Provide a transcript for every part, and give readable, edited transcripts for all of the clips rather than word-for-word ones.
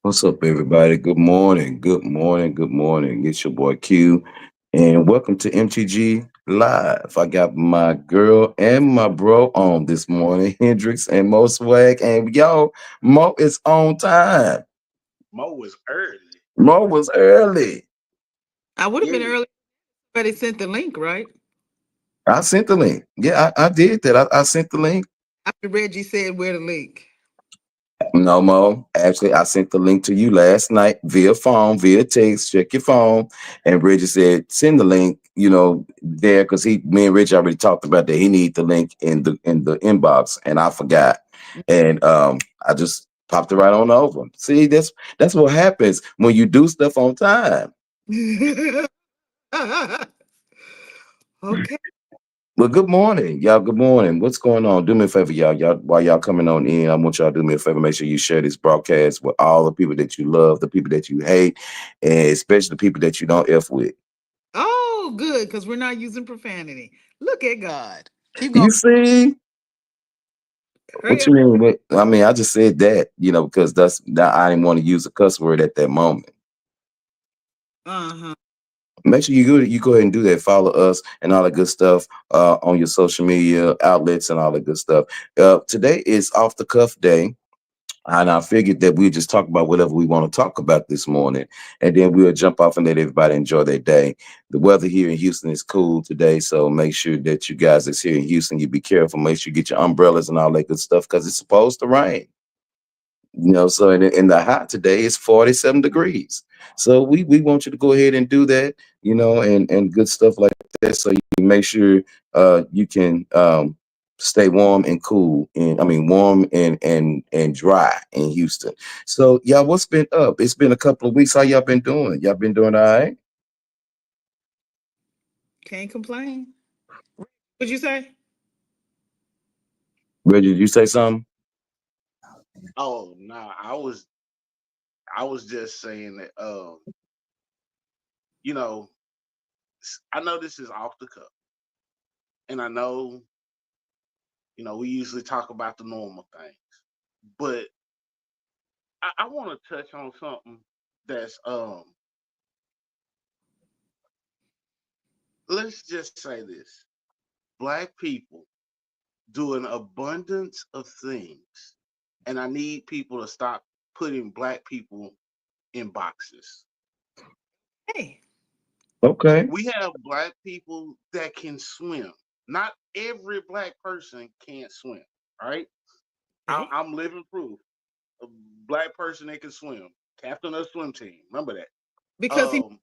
What's up, everybody? Good morning. Good morning. Good morning. It's your boy Q, and welcome to MTG Live. I got my girl and my bro on this morning, Hendrix and Mo Swag. And yo, Mo is on time. Mo was early. Mo was early. I would have been Yeah. early, but it sent the link, right? I sent the link. Yeah, I did that. I sent the link. After Reggie said where the link. No, Mo. Actually, I sent the link to you last night via phone, via text. Check your phone. And Reggie said, send the link, there because me and Reggie already talked about that. He need the link in the inbox, and I forgot. And I just popped it right on over. See, that's what happens when you do stuff on time. Okay. Well, good morning, y'all. Good morning. What's going on? Do me a favor, y'all. While y'all coming on in, I want y'all to do me a favor. Make sure you share this broadcast with all the people that you love, the people that you hate, and especially the people that you don't f with. Oh, good, because we're not using profanity. Look at God. Keep going. You see Hurry what up. you mean? I mean, I just said that, because that I didn't want to use a cuss word at that moment. Uh-huh. Make sure you go ahead and do that. Follow us and all the good stuff on your social media outlets and all the good stuff. Today is off the cuff day. And I figured that we'd just talk about whatever we want to talk about this morning. And then we'll jump off and let everybody enjoy their day. The weather here in Houston is cool today. So make sure that you guys that's here in Houston, you be careful. Make sure you get your umbrellas and all that good stuff because it's supposed to rain. So in the hot today it's 47 degrees. So we want you to go ahead and do that, and good stuff like that. So you make sure you can stay warm and cool, and I mean warm and dry in Houston. So y'all, what's been up? It's been a couple of weeks. How y'all been doing? Y'all been doing all right? Can't complain. What'd you say? Reggie, did you say something? Oh no, I was just saying that you know, I know this is off the cuff. And I know, we usually talk about the normal things. But I want to touch on something that's let's just say this. Black people do an abundance of things. And I need people to stop putting black people in boxes. Hey. Okay. We have black people that can swim. Not every black person can't swim, right? Okay. I'm living proof. A black person that can swim. Captain of the swim team. Remember that. Because he Um,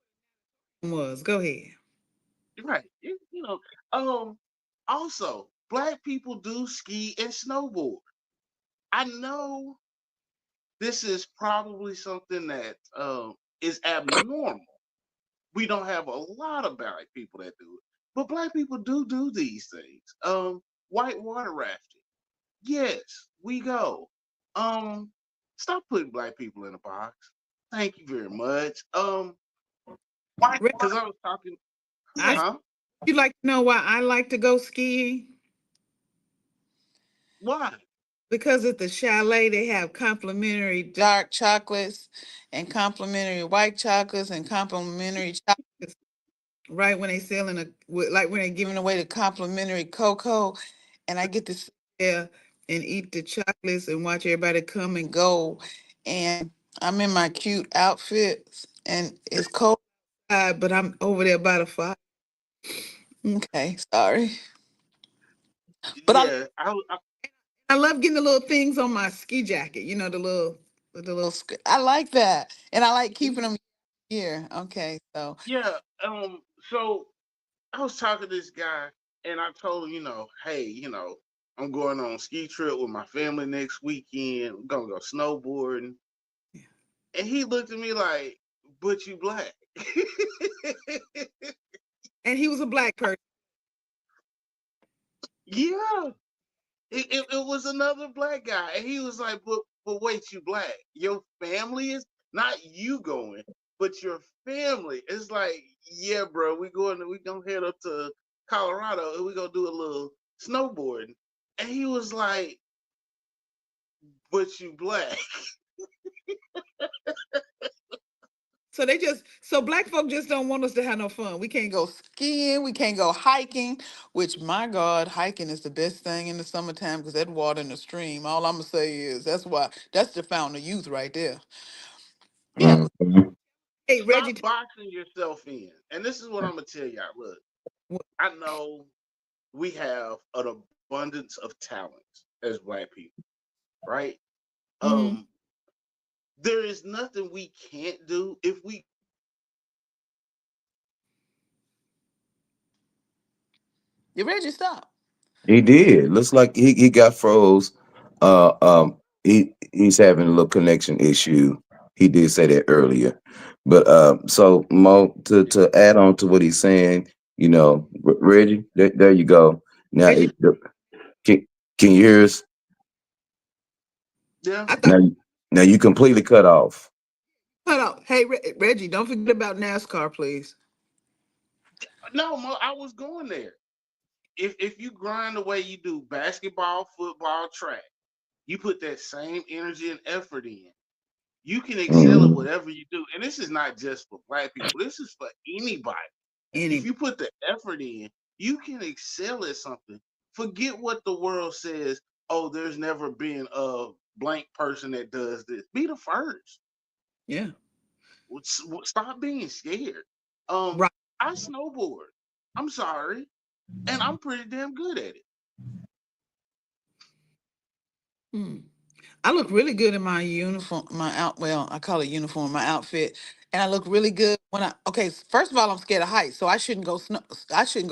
was. Go ahead. right. Um, also, black people do ski and snowboard. I know this is probably something that is abnormal. We don't have a lot of black people that do it, but black people do these things. White water rafting. Yes, we go. Um, Stop putting black people in a box. Thank you very much. Re- Because I was talking, I huh? You like to know why I like to go skiing? Why? Because at the chalet they have complimentary dark chocolates and complimentary white chocolates and complimentary chocolates right when they selling like when they giving away the complimentary cocoa, and I get to sit there and eat the chocolates and watch everybody come and go, and I'm in my cute outfits and it's cold outside, but I'm over there by the fire. Okay, sorry, but Yeah, I love getting the little things on my ski jacket. You know, I like that, and I like keeping them here. Okay, so yeah. So I was talking to this guy, and I told him, hey, I'm going on a ski trip with my family next weekend. We're gonna go snowboarding. And he looked at me like, but you black. and he was a black person. Yeah. It was another black guy. And he was like, but wait, you black. Your family is not you going, but your family. It's like, yeah, bro, we gonna head up to Colorado and we gonna do a little snowboarding. And he was like, but you black. So black folk just don't want us to have no fun. We can't go skiing, we can't go hiking, which my God, hiking is the best thing in the summertime because that water in the stream. All I'm gonna say is that's the fountain of youth right there. Yeah. Mhm. Hey Reggie, Stop boxing yourself in. And this is what I'm gonna tell y'all. Look, I know we have an abundance of talents as black people, right? mm, Um, there is nothing we can't do if we you Reggie, stop. He did. Looks like he got froze. He's having a little connection issue. He did say that earlier. But so Mo, to add on to what he's saying, Reggie, there you go. Now Reggie, can can you hear us? yeah. I thought Now now you completely cut off. cut out. Hey Reggie, don't forget about NASCAR, please. No, Mo, I was going there. If you grind the way you do basketball, football, track, you put that same energy and effort in, you can excel at Mm. whatever you do. And this is not just for black people. This is for anybody. If Any you put the effort in, you can excel at something. Forget what the world says. Oh, there's never been a blank person that does this. Be the first. yeah. Stop being scared. Um, Right. I snowboard. I'm sorry, and I'm pretty damn good at it. Hmm. I look really good in my uniform, well, I call it uniform, my outfit. And I look really good when first of all, I'm scared of heights, so I shouldn't go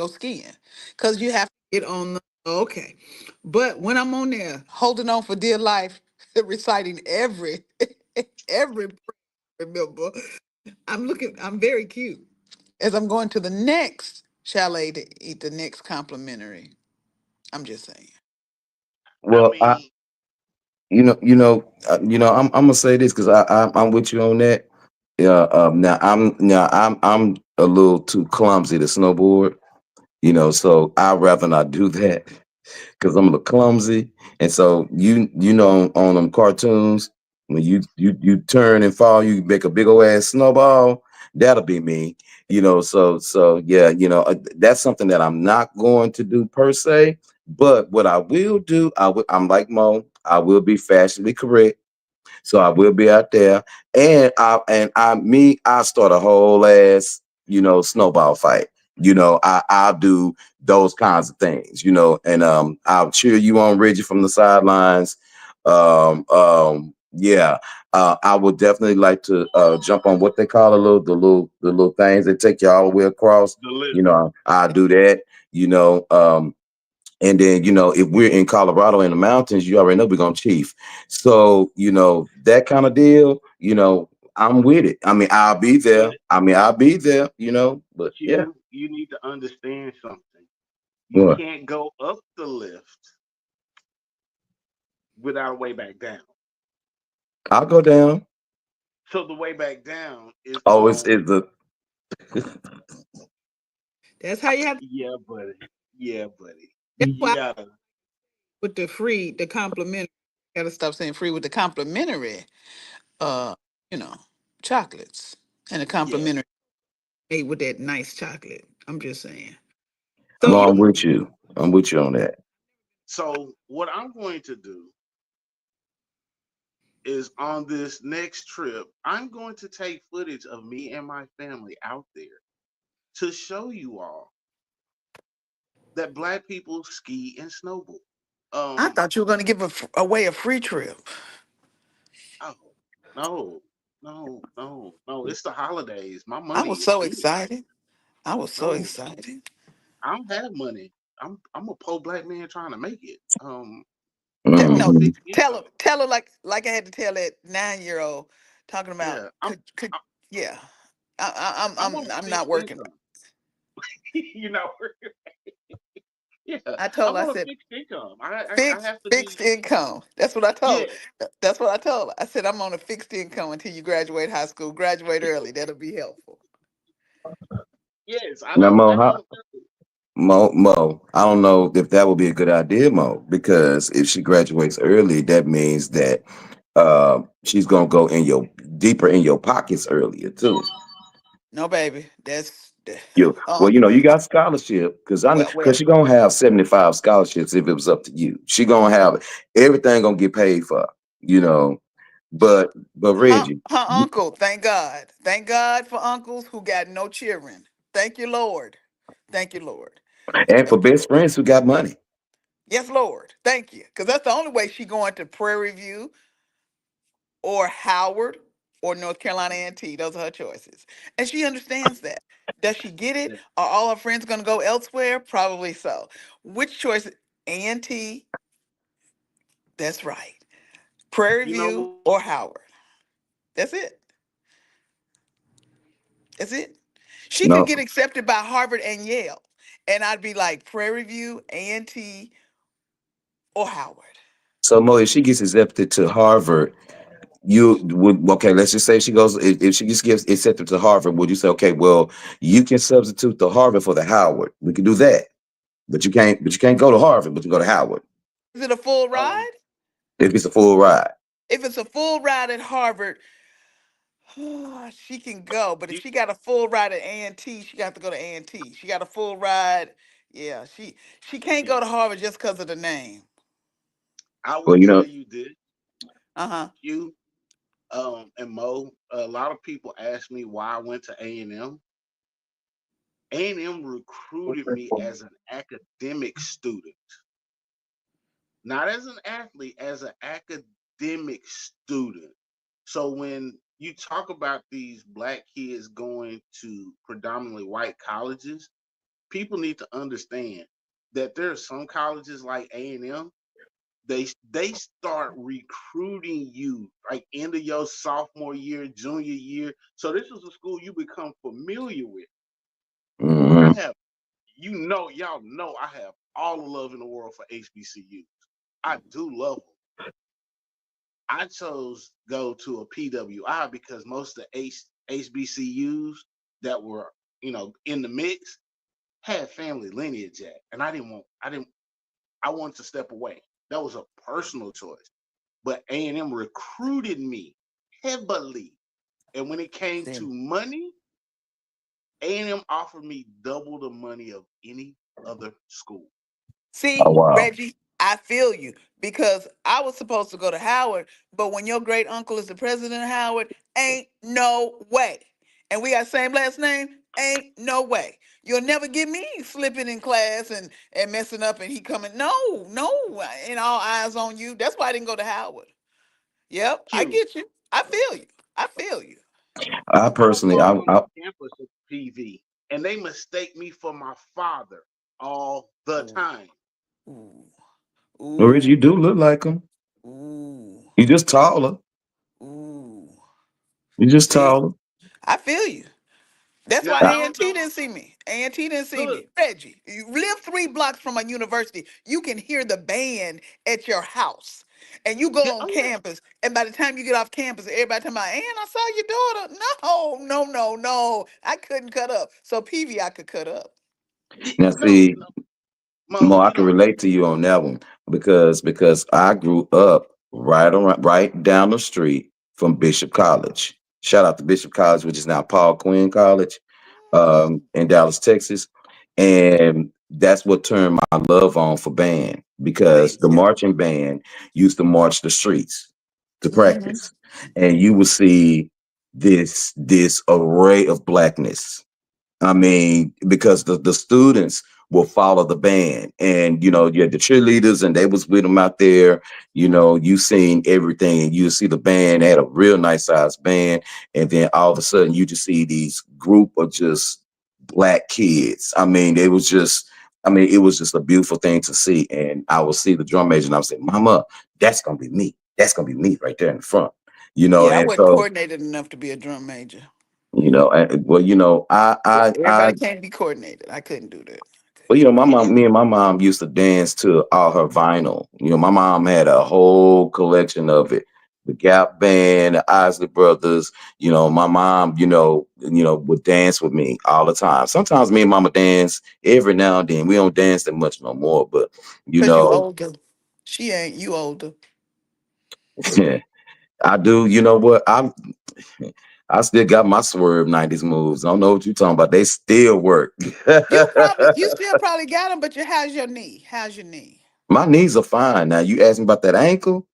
skiing because you have to get on the, okay. But when I'm on there holding on for dear life, reciting every prayer, remember, I'm very cute as I'm going to the next chalet to eat the next complimentary. I'm just saying. I Well, mean, I'm gonna say this because I'm with you on that. Yeah. I'm a little too clumsy to snowboard. So I'd rather not do that because I'm a little clumsy. And so on them cartoons when you turn and fall, you make a big old ass snowball. That'll be me. So yeah. That's something that I'm not going to do per se. But what I will do, I'm like Mo. I will be fashionably correct, so I will be out there, and I start a whole ass snowball fight. I'll do those kinds of things. And I'll cheer you on, Reggie, from the sidelines. Yeah, I would definitely like to jump on what they call the little things that take you all the way across. the lift. I'll do that. You know, um, and then, if we're in Colorado in the mountains, you already know we're gonna chief. So, that kind of deal, I'm with it. I mean, I'll be But there. But yeah. you need to understand something. You What? can't go up the lift without a way back down. I'll go down. So the way back down is Oh, it's on the That's how you have. Yeah, buddy. Yeah, buddy. That's You why gotta. with the free, the complimentary. Gotta stop saying free with the complimentary. Uh, you know, chocolates and the Yeah. complimentary made with that nice chocolate. I'm just saying. So Well, you I'm with you. I'm with you on that. So what I'm going to do is on this next trip, I'm going to take footage of me and my family out there to show you all that black people ski and snowboard. I Um, thought you were going to give away a free trip. oh no, no. It's the holidays. My I money was is so good. excited. I was so No, excited. I don't have money. I'm a poor black man trying to make it. I'm on No, a Hmm. fixed income. tell her like I had to tell that 9-year old talking about Yeah, could I- yeah. I'm on a I'm not fixed working. income. you know, yeah, I told I'm her, I on a said fixed income. I fixed have to fixed be. income. That's what I Yeah, told her. That's what I told her. I said I'm on a fixed income until you graduate high school. Graduate early. That'll be helpful. yes. Now, I don't. Mo, I don't know if that would be a good idea, Mo, because if she graduates early, that means that she's gonna go in your deeper in your pockets earlier too. No, baby. That's You well, um you got scholarship because I know because well she gonna have 75 scholarships if it was up to you. She gonna have everything gonna get paid for, you know. But Reggie, her uncle, thank God. Thank God for uncles who got no children. Thank you, Lord. Thank you, Lord. and for Thank you. best friends who got money. Yes, Lord. Thank you. Because that's the only way she going to Prairie View or Howard or North Carolina A&T. Those are her choices. And she understands that. Does she get it? Yeah. Are all her friends going to go elsewhere? Probably so. Which choice? A&T. That's right. Prairie You know View what? or Howard. That's it. That's it. She could No. get accepted by Harvard and Yale. And I'd be like Prairie View, A&T, or Howard. So Mo, if she gets accepted to Harvard, you would okay, let's just say she goes if she just gets accepted to Harvard, would you say, okay, well, you can substitute the Harvard for the Howard. We can do that. But you can't go to Harvard, but you go to Howard Is it a full Um, ride? if it's a full ride. If it's a full ride at Harvard, she can go. But if you, she got a full ride at A&T, she got to go to A&T. She got a full ride. Yeah, she can't yeah. go to Harvard just because of the name. I Well, will tell you this, Uh-huh. you, and Mo. A lot of people ask me why I went to A&M. A&M recruited me as an academic student, not as an athlete, as an academic student. So when you talk about these black kids going to predominantly white colleges, people need to understand that there are some colleges like A&M, they start recruiting you like end of your sophomore year, junior year. So this is a school you become familiar with. I mhm. have, y'all know I have all the love in the world for HBCUs. I do love them. I chose go to a PWI because most of the HBCUs that were, in the mix had family lineage at, and I wanted to step away. That was a personal choice. But A&M recruited me heavily, and when it came to See. money, A&M offered me double the money of any other school. Oh See, wow. Reggie, I feel you because I was supposed to go to Howard, but when your great uncle is the president of Howard, ain't no way. And we got same last name, ain't no way. You'll never get me slipping in class and messing up and he coming. No, no, and all eyes on you. That's why I didn't go to Howard. Yep, I Q, get you. I feel you. I feel you. I I personally, walk I, on the I campus of PV, and they mistake me for my father all the Ooh, time. ooh, Rich, you ooh, do look like him. ooh, You just taller. ooh. You just See, taller. I feel you. That's Now why I don't A&T know. didn't see me. A&T didn't see Look, me. Reggie, you live 3 blocks from a university. You can hear the band at your house. And you yeah, go on oh yeah, campus, and by the time you get off campus, everybody talking about, and I saw your daughter. No, no, no, no. I couldn't cut up. So PV, I could cut up. Now, No, see, no, Mo, Mo, I you can don't. relate to you on that one because I grew up right down the street from Bishop College. Shout out to Bishop College, which is now Paul Quinn College, Mm, in Dallas, Texas, and that's what turned my love on for band because see, the yeah. marching band used to march the streets to Hmm. practice, and you would see this array of blackness. I mean, because the students will follow the band, and you had the cheerleaders, and they was with them out there. You seen everything, and you see the band had a real nice sized band, and then all of a sudden you just see these group of just black kids. I mean, it was just a beautiful thing to see, and I would see the drum major, and I would say, "Mama, that's gonna be me. That's gonna be me right there in the front." Yeah, I And wasn't so coordinated enough to be a drum major. well, I Everybody can't be coordinated. I couldn't do that. Well, my It's mom, me and my mom used to dance to all her vinyl. My mom had a whole collection of it. The Gap Band, the Isley Brothers. My mom, would dance with me all the time. Sometimes me and mama dance every now and then. We don't dance that much no more, but you Cause you know, older. She ain't. You older. I do. You know what? I still got my swerve '90s moves. I don't know what you're talking about. They still work. You still probably got them, but how's your knee? How's your knee? My knees are fine. Now you ask me about that ankle.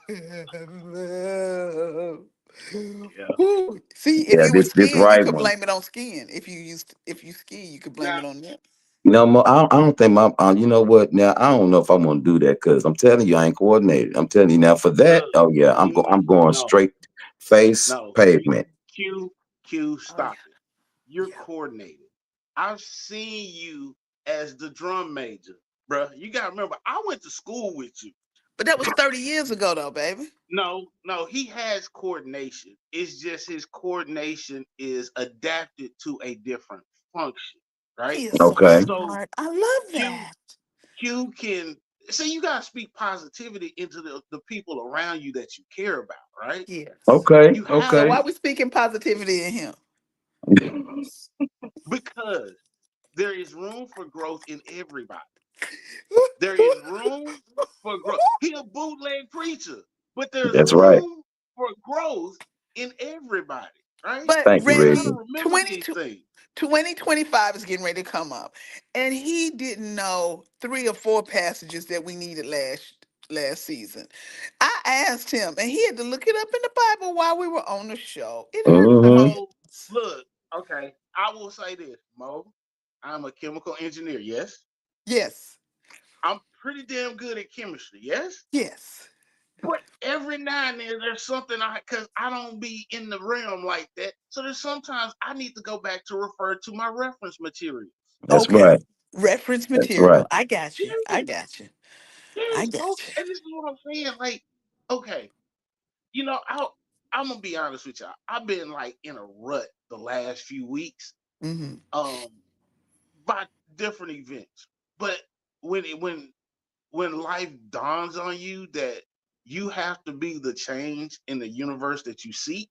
yeah. Woo. See, if Yeah, you were this skiing, you right could one. blame it on skiing. If you ski, you could blame Now, it on that. I don't think you know what? Now I don't know if I want to do that because I'm telling you, I ain't coordinated. I'm telling you now for that. look, Oh yeah, I'm going no, straight face no. pavement. Q, Q, Oh yeah, stop it. You're yeah. coordinated. I've seen you as the drum major, bruh. You gotta remember, I went to school with you. But that was 30 years ago, though, baby. No, no, he has coordination. It's just his coordination is adapted to a different function, right? He is so Okay. So smart. I love Q that. Q can see you gotta speak positivity into the people around you that you care about, right? Yes. Okay. You have So Okay. why we speaking positivity in him? because there is room for growth in everybody. There is room for growth. He a bootleg preacher, but there's That's right. room for growth in everybody, right? But Thank you, You gotta Reggie, Reggie. remember these 22 things. 2025 is getting ready to come up. And he didn't know 3 or 4 passages that we needed last season. I asked him, and he had to look it up in the Bible while we were on the show. It hurt my Hmm. So feelings. look, okay, I will say this, Mo. I'm a chemical engineer, yes. Yes. I'm pretty damn good at chemistry, yes. Yes. But every now and then there's something because I don't be in the realm like that. So there's sometimes I need to go back to refer to my reference material. That's right. Okay. Reference That's right. material. I got you. I Yes, got you. I yes, got bro. you. And this is what I'm saying. Like, okay, you know, I'm gonna be honest with y'all. I've been like in a rut the last few weeks, Hmm. um, by different events. But when it when life dawns on you that you have to be the change in the universe that you seek,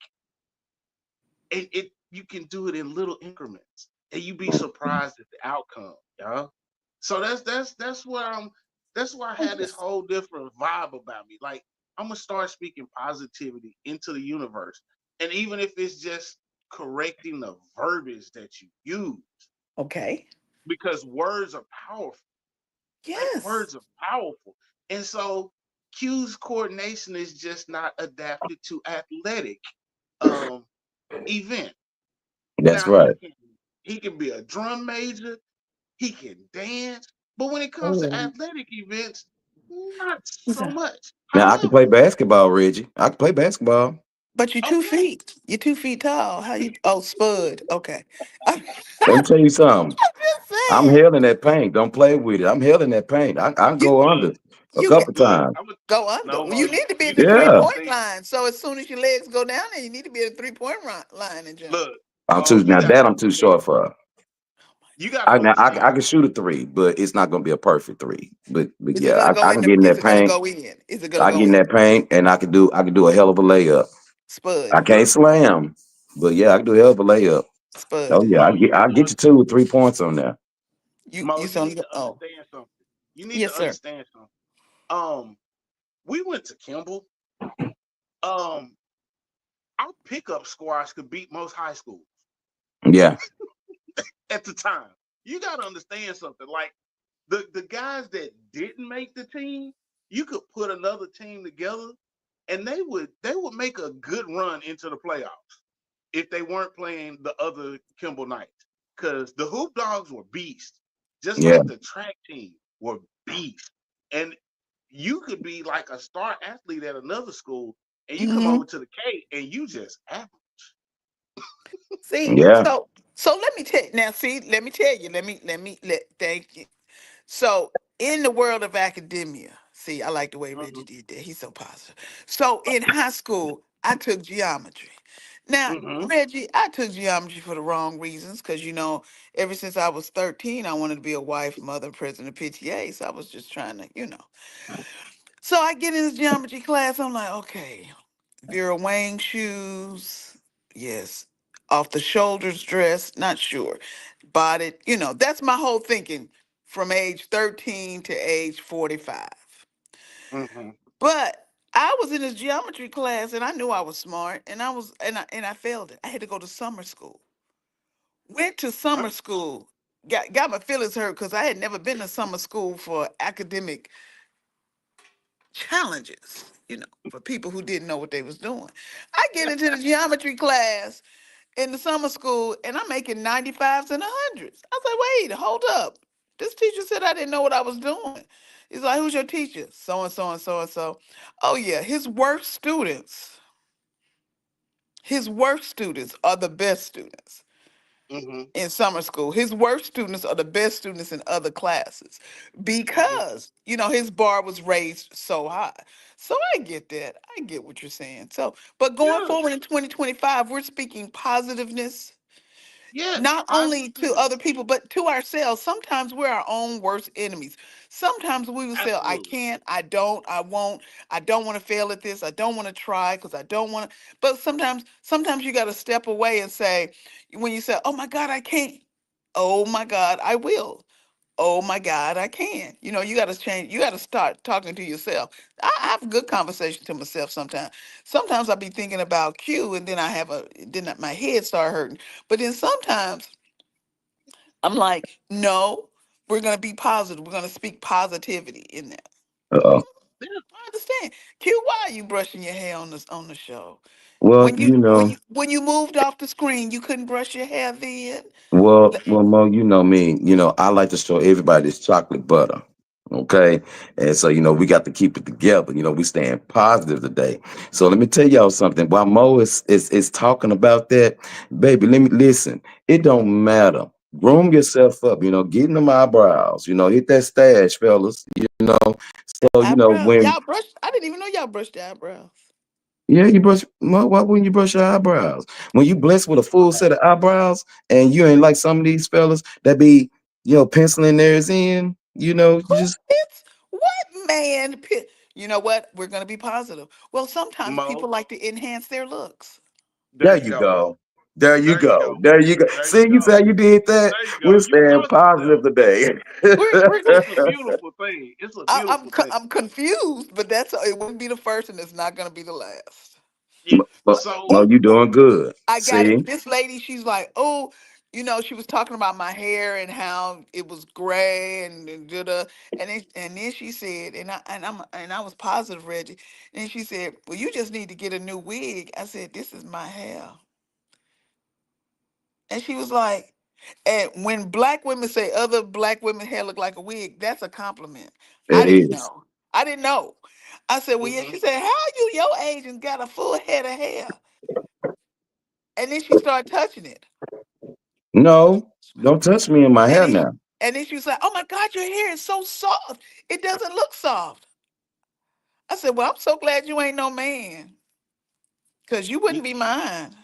it you can do it in little increments, and you be surprised at the outcome, y'all. So that's where I'm. That's why I had this whole different vibe about me. Like I'm gonna start speaking positivity into the universe, and even if it's just correcting the verbiage that you use, Okay. because words are powerful. Right? Yes. Words are powerful, and so Q's coordination is just not adapted to athletic um event. That's Now right. he can be a drum major, he can dance, but when it comes to Oh. athletic events, not He's so a- much. Now I can play However, basketball, Reggie. I can play basketball. But you're two okay, feet. You're 2 feet tall. How you? Oh, Spud. Okay. I'm Let me tell you something. just I'm saying. held in that paint. Don't play with it. I'm held in that paint. I can You go look, under a you can couple look, times. I'm a go under. no Well, more. you need to be You at the got to three do Yeah. one point thing. line. So as soon as your legs go down there, you need to be at the 3 point line and jump. Look, I'm Mo, too you now got to that I'm too understand. short for. Oh my You got to God. I understand. can shoot a three, but it's not gonna be a perfect three. But Is it yeah, gonna go I in can the? get in Is that it gonna paint. go in? Is it gonna I get go in in? that paint, and I can do a hell of a layup. Spud. I can't slam, but yeah, I can do a hell of a layup. Spud. Oh yeah, Mo, you I got get to you 2 or 3 points on there. You Mo, you sound need to oh understand something. You need to yes, sir. understand something. Um, we went to Kimball. Um, our pickup squads could beat most high schools Yeah, at the time. You got to understand something. Like the guys that didn't make the team, you could put another team together, and they would make a good run into the playoffs if they weren't playing the other Kimball Knights. Because the Hoop Dogs were beasts, just yeah, like the track team were beasts. And you could be like a star athlete at another school, and you come Hmm. over to the K and you just average. See, yeah, so let me tell now. See, let me tell you. Let thank you. So in the world of academia, see, I like the way Reggie Mm-hmm. did that. He's so positive. So in high school, I took geometry. Now, Mm-hmm. Reggie, I took geometry for the wrong reasons because ever since I was 13, I wanted to be a wife, mother, president of PTA. So I was just trying to. So I get in this geometry class. I'm like, okay, Vera Wang shoes, yes. Off the shoulders dress, not sure. Bought it. That's my whole thinking from age 13 to age 45. Mm-hmm. But I was in this geometry class and I knew I was smart and I failed it. I had to go to summer school. Went to summer school. Got my feelings hurt because I had never been to summer school for academic challenges, for people who didn't know what they was doing. I get into the geometry class in the summer school and I'm making 95s and 100s. I was like, wait, hold up. This teacher said I didn't know what I was doing. He's like, who's your teacher? So and so and so and so. Oh yeah, his worst students are the best students Mm-hmm. in summer school. His worst students are the best students in other classes Mm-hmm. because, his bar was raised so high. So I get that. I get what you're saying. So, but going Yeah. forward in 2025, we're speaking positiveness Yes. not only to Positivity. other people but to ourselves. Sometimes we're our own worst enemies. Sometimes we will say, I Absolutely. can't, I don't, I won't, I don't want to fail at this, I don't want to try because I don't want to. But sometimes you got to step away and say, when you say, oh my God, I can't, oh my God, I will, oh my God, I can. You got to change. You got to start talking to yourself. I have good conversation to myself sometimes. Sometimes I be thinking about Q, and then my head start hurting. But then sometimes I'm like, no, we're gonna be positive. We're gonna speak positivity in that. uh, Yeah. I understand. Q, why are you brushing your hair on the show? well, When you you when know. you when you moved off the screen, you couldn't brush your hair then. Well, Mo, you know me. I like to show everybody this chocolate butter. Okay. And so, we got to keep it together. We staying positive today. So let me tell y'all something. While Mo is talking about that, baby, let me listen. It don't matter. Groom yourself up, getting them eyebrows, hit that stash, fellas, So, Eyebrow, when y'all brush. I didn't even know y'all brushed the eyebrows. yeah, you brush. Why wouldn't you brush your eyebrows? When you blessed with a full set of eyebrows, and you ain't like some of these fellas that be, penciling theirs in. You Who just pits? What man pit? You know what? We're gonna be positive. Well, sometimes people Mo, like to enhance their looks. there there you you go. go, there you There you go, go. there you go. There you See, you go. said you did that. There you go. We're You staying taught positive yourself. today. We're gonna. It's a beautiful thing. It's a beautiful thing. I'm confused, but it wouldn't be the first, and it's not gonna be the last. Yeah. But So, Mo, you doing good. I got See, it. This lady, she's like, oh, she was talking about my hair and how it was gray and da-da. And then she said, and I was positive, Reggie. And she said, well, you just need to get a new wig. I said, this is my hair. And she was like, and when black women say other black women hair look like a wig, that's a compliment. I it didn't is. know. I didn't know. I said, well, yeah. hmm She said, how you your age and got a full head of hair? And then she started touching it. No, don't touch me in my And hair then she, now. and then she was like, "Oh my God, your hair is so soft. It doesn't look soft." I said, "Well, I'm so glad you ain't no man, cause you wouldn't be mine."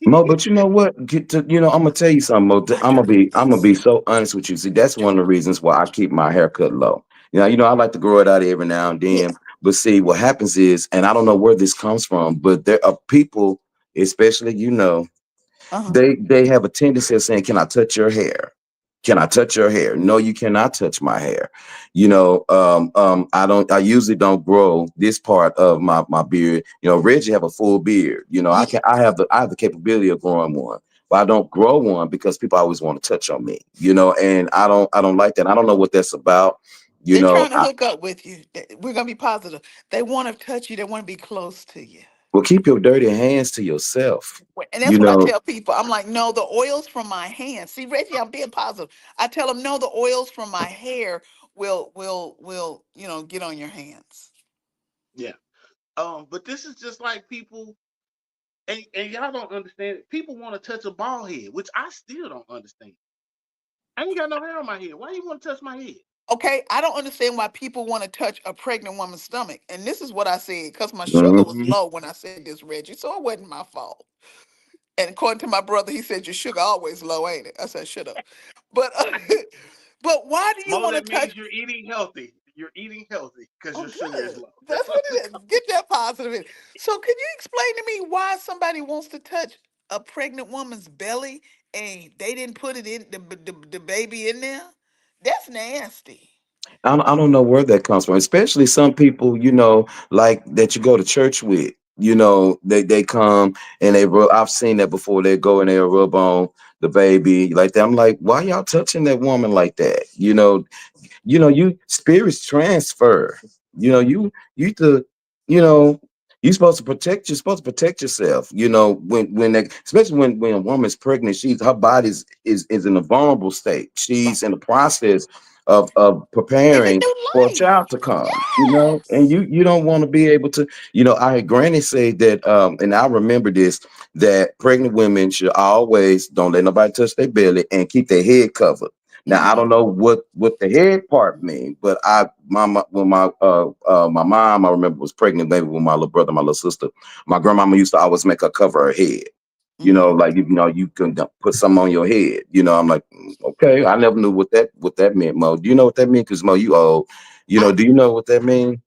Mo, but you know what? I'm gonna tell you something, Mo. I'm gonna be Positivity. so honest with you. See, that's one of the reasons why I keep my hair cut low. I like to grow it out every now and Yeah. then. But see, what happens is, and I don't know where this comes from, but there are people, especially, Uh huh. they have a tendency of saying, "Can I touch your hair?" Can I touch your hair? No, you cannot touch my hair. I usually don't grow this part of my beard. Reggie have a full beard. Yeah, I have the capability of growing one, but I don't grow one because people always want to touch on me. And I don't like that. I don't know what that's about. You they're know, trying to hook up with you. We're gonna be positive. They want to touch you. They want to be close to you. well, keep your dirty hands to yourself. And You that's what I know, tell people. I'm like, no, the oils from my hands. See, Reggie, I'm being positive. I tell them, no, the oils from my hair will get on your hands. Yeah. But this is just like people, and y'all don't understand it. People want to touch a bald head, which I still don't understand. I ain't got no hair on my head. Why you want to touch my head? Okay, I don't understand why people want to touch a pregnant woman's stomach. And this is what I said, because my sugar was mhm. low when I said this, Reggie. So it wasn't my fault. And according to my brother, he said your sugar always low, ain't it? I said, shut up. But but why do you Mo, want to that touch? means you're eating healthy. You're eating healthy because Oh, your sugar is good. low. That's what it is. Get that positive in. So, can you explain to me why somebody wants to touch a pregnant woman's belly and they didn't put it in the baby in there? That's nasty. I don't know where that comes from, especially some people, like that you go to church with. They come and I've seen that before. They go and they rub on the baby like that. I'm like, why y'all touching that woman like that? You spirits transfer. You to you know you're supposed to protect yourself. Especially when a woman's pregnant, her body is in a vulnerable state. Right. She's in the process of It's a preparing new for a life. child to come. And Yes. you don't want to be able to. I had Granny say that, and I remember this, that pregnant women should always don't let nobody touch their belly and keep their head covered. Now I Hmm. don't know what the head part mean, but when my mom, I remember, was pregnant baby with my little brother, my little sister. My grandmama used to always make her cover her head. Hmm. Like you can put something on your head. I'm like, okay, I never knew what that meant, Mo. Do you know what that means? Because Mo, you old. Do you know what that means?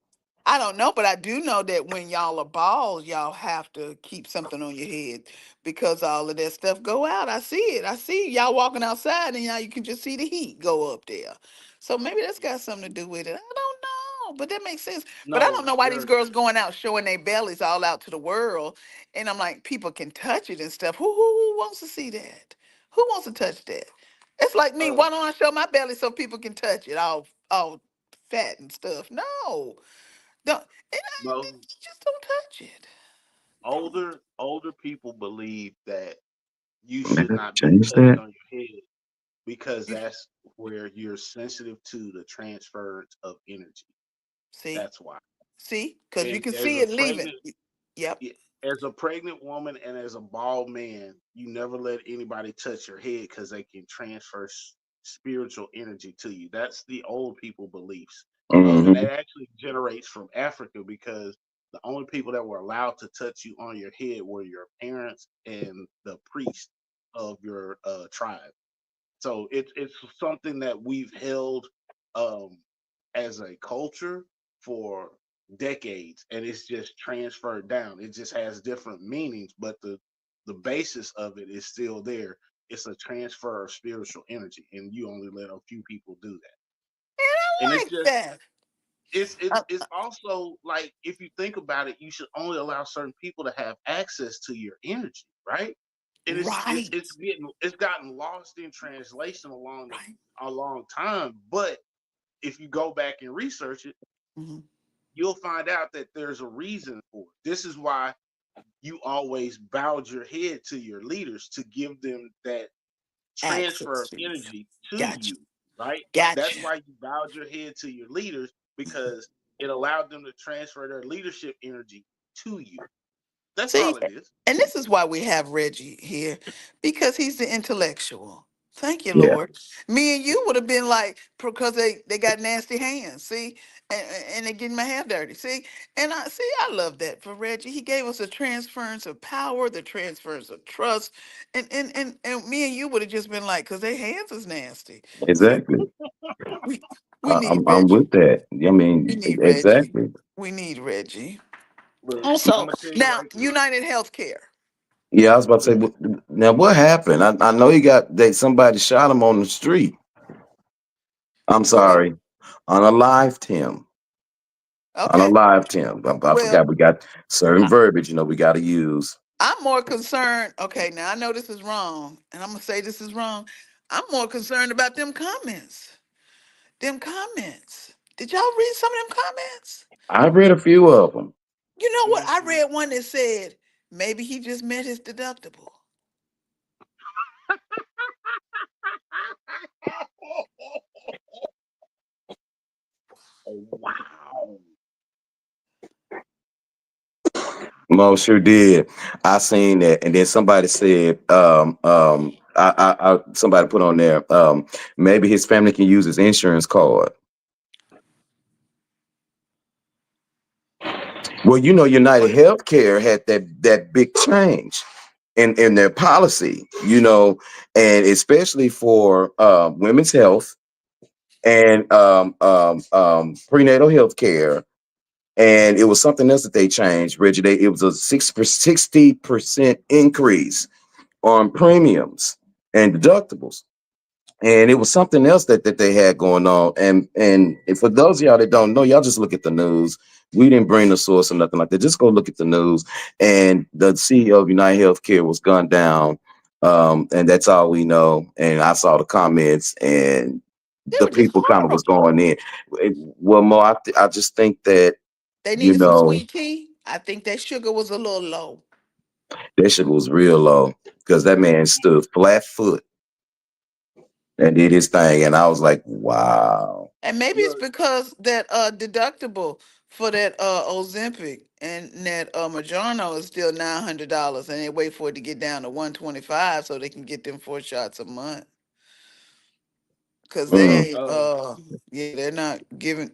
I don't know, but I do know that when y'all are bald, y'all have to keep something on your head because all of that stuff go out. I see it. I see y'all walking outside and y'all you can just see the heat go up there. So maybe that's got something to do with it. I don't know, but that makes sense. But I don't No, know why these there's girls going out showing their bellies all out to the world. And I'm like, people can touch it and stuff. Who wants to see that? Who wants to touch that? It's like me. uh Why don't I show my belly so people can touch it all fat and stuff? No. Don't Mo, just don't touch it. Don't. older people believe that you Maybe should I not could be change touched that. on your head because that's where you're sensitive to the transference of energy. See, That's why. because you And can see it leaving. Yep. as a pregnant woman and as a bald man, you never let anybody touch your head because they can transfer spiritual energy to you. That's the old people beliefs. And Hmm. that actually generates from Africa because the only people that were allowed to touch you on your head were your parents and the priest of your tribe. So it's something that we've held um, as a culture for decades, and it's just transferred down. It just has different meanings, but the basis of it is still there. It's a transfer of spiritual energy, and you only let a few people do that. And And I it's like just that. it's it's Uh, it's also like if you think about it, you should only allow certain people to have access to your energy, right? And right. it's gotten lost in translation Right. a long time. But if you go back and research it, Hmm. you'll find out that there's a reason for it. This is why you always bowed your head to your leaders to give them that transfer Access of to you. energy to Gotcha. you, right? That's Gotcha. why you bowed your head to your leaders because it allowed them to transfer their leadership energy to you. That's See, all it is. and this is why we have Reggie here, because he's the intellectual. Thank you, Yeah, Lord. Me and you would have been like, because they got nasty hands, see, and they getting my hair dirty, see. And I love that for Reggie. He gave us a transference of power, the transference of trust, and me and you would have just been like, because their hands is nasty. So exactly. we we need I'm Reggie. with that. I We mean, need Reggie. exactly. We need Reggie. Look, I'm Also, gonna tell you now like this. United Healthcare. Yeah, I was about to say. Look, Now what happened? I know he got that somebody shot him on the street. I'm Well, sorry. Unalived him. okay. Unalived him. I Well, forgot we got certain I, verbiage, we got to use. I'm more concerned. Okay, now I know this is wrong, and I'm gonna say this is wrong. I'm more concerned about them comments. Them comments. Did y'all read some of them comments? I read a few of them. You know what? I Mhm. read one that said maybe he just met his deductible. Wow. Mo sure did. I seen that, and then somebody said, somebody put on there, maybe his family can use his insurance card. Well, United But Healthcare had that big change in their policy, and especially for women's health and prenatal health care. And it was something else that they changed, Reggie. It was a 60% increase on premiums and deductibles. And it was something else that they had going on. And for those of y'all that don't know, y'all just look at the news. We didn't bring the source or nothing like that. Just go look at the news. And the CEO of United Healthcare was gunned down. And that's all we know. And I saw the comments, and They the were just people kind of was horrible. going in. Well, Mo, I just think that, They you needed some know, sweet tea. I think that sugar was a little low. that shit was real low because that man stood flat foot and did his thing. And I was like, wow. And maybe it's look, because that deductible for that Ozempic and that Mounjaro is still $900, and they wait for it to get down to 125 so they can get them 4 shots a month. Cause Mm, they uh, yeah, they're not giving.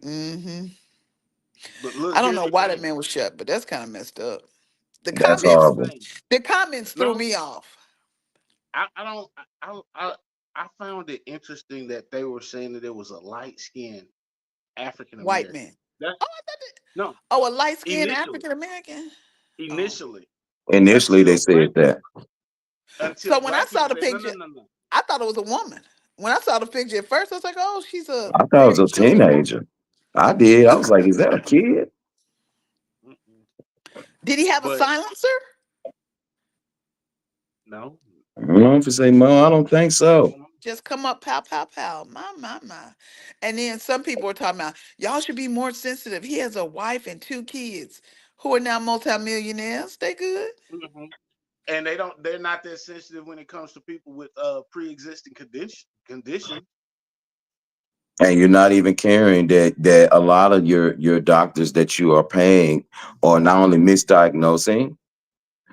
but look, I don't here's know the why that thing. man was shut, but that's kind of messed up. The that's Here's the comments, horrible. thing. the comments threw No, me off. I don't. I found it interesting that they were saying that it was a light skinned African White American. man. That Oh, I thought that. no, Oh, a light skinned initially, African American. Oh, initially, Initially, they until black said that. so until when I black saw people the said no, no, picture, no, no. I thought it was a woman. When I saw the picture at first, I was like, "Oh, she's a I thought it was very a chubby woman." teenager. I did. I was like, is that a kid? Mm-mm. Did he have a But silencer? no, I don't know if it's a Mo. I don't think so. Just come up, pow, pow, pow. My. And then some people are talking about y'all should be more sensitive. He has a wife and 2 kids who are now multimillionaires. They good. hmm and they don't. They're not that sensitive when it comes to people with pre-existing condition. And you're not even caring that a lot of your doctors that you are paying are not only misdiagnosing,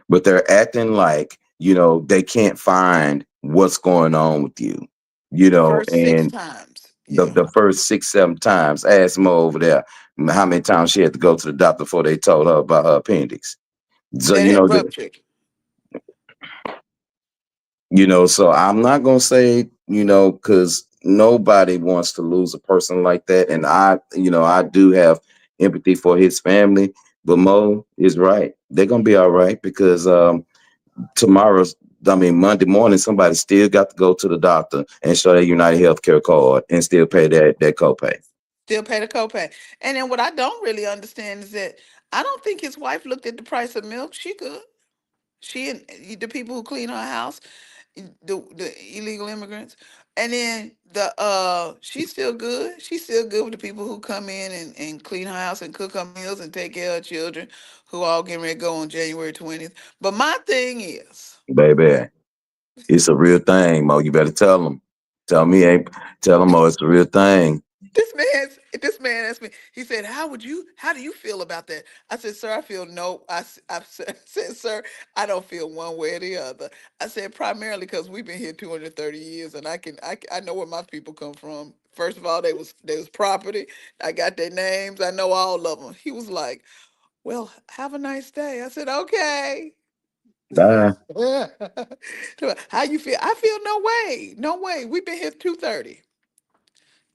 but they're acting like, they can't find what's going on with you. The first six And times. the, Yeah. the first 6, 7 times, ask Mo over there how many times she had to go to the doctor before they told her about her appendix. So, That had ruptured. so I'm not gonna say, because nobody wants to lose a person like that. And I do have empathy for his family, but Mo is right. They're gonna be all right because tomorrow's Monday morning, somebody still got to go to the doctor and show their United Healthcare card and still pay that copay. Still pay the copay. And then what I don't really understand is that I don't think his wife looked at the price of milk. She good. She and the people who clean her house, the illegal immigrants, and then the she's still good. She's still good with the people who come in and clean her house and cook her meals and take care of her children, who all getting ready to go on January 20th. But my thing is, Baby, it's a real thing, Mo. You better tell them. Tell them, Mo, it's a real thing. this man asked me. He said, How do you feel about that?" I said, "Sir, I feel no. I said, sir, I don't feel one way or the other." I said, primarily because we've been here 230 years, and I know where my people come from. First of all, they was property. I got their names. I know all of them. He was like, "Well, have a nice day." I said, "Okay." Bye. How you feel? I feel no way. No way. We've been here 230.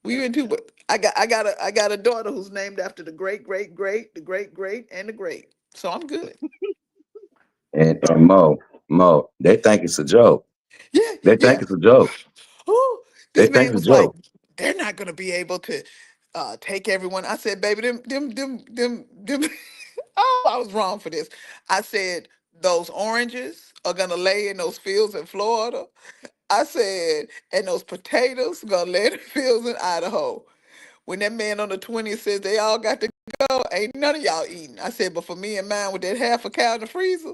We That's went to, but I got a daughter who's named after the great, great, great, the great, great, and the great. So I'm good. And Mo, they think it's a joke. Yeah, They yeah. think it's a joke. Oh, They this think man it's a was like, joke. they're not gonna be able to take everyone. I said, baby, them. Oh, I was wrong for this. I said those oranges are gonna lay in those fields in Florida. I said, and those potatoes gonna lay in the fields in Idaho. When that man on the 20th says they all got to go, ain't none of y'all eating. I said, but for me and mine with that half a cow in the freezer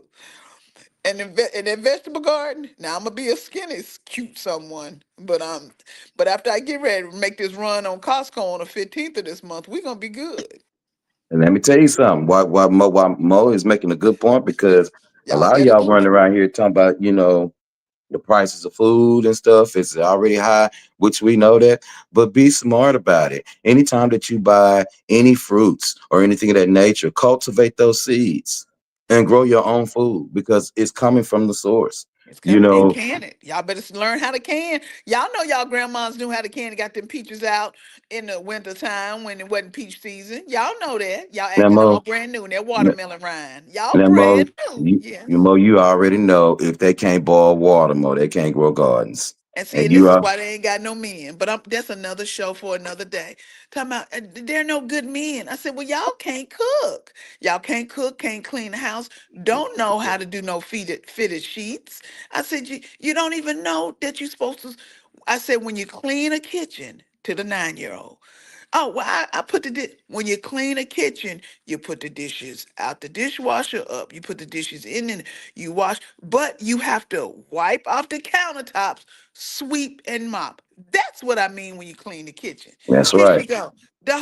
and that vegetable garden, now I'm gonna be a skinny, cute someone. But after I get ready to make this run on Costco on the 15th of this month, we're gonna be good. And let me tell you something. Why Mo is making a good point because a Y'all lot of better y'all do running it. around here talking about, the prices of food and stuff is already high, which we know that. But be smart about it. Anytime that you buy any fruits or anything of that nature, cultivate those seeds and grow your own food because it's coming from the source. It's You coming and know, can it. Y'all better learn how to can. Y'all know y'all grandmas knew how to can and got them peaches out in the winter time when it wasn't peach season. Y'all know that. Y'all now acting all Mo, brand new in that watermelon rind. Y'all now Mo, brand new. you, you Yes. Mo, you already know if they can't boil water, Mo, they can't grow gardens. And see, And and this you is are why they ain't got no men. But that's another show for another day. Talking about there are no good men. I said, well, y'all can't cook. Y'all can't cook, can't clean the house, don't know how to do no fitted sheets. I said, you don't even know that you're supposed to. I said, when you clean a kitchen to the 9-year-old. Oh, well, I put when you clean a kitchen, you put the dishes out the dishwasher up. You put the dishes in and you wash, but you have to wipe off the countertops, sweep and mop. That's what I mean when you clean the kitchen. that's Here she right. go. The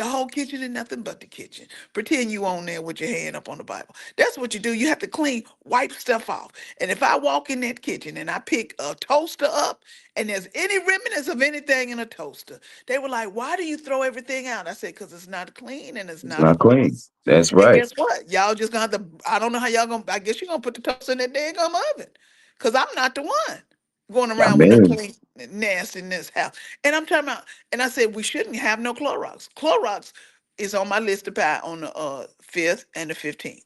whole kitchen is nothing but the kitchen. Pretend you on there with your hand up on the Bible. That's what you do. You have to clean, wipe stuff off. And if I walk in that kitchen and I pick a toaster up and there's any remnants of anything in a toaster, they were like, why do you throw everything out? I said, because it's not clean and it's It's not not for clean. us. That's And right. guess what? Y'all just gonna have to, I don't know how y'all gonna, I guess you're gonna put the toaster in that daggum oven. Because I'm not the one going I around with no mean, clean nasty in this house. And I'm talking about, and I said we shouldn't have no Clorox. Clorox is on my list to buy on the 5th and the 15th.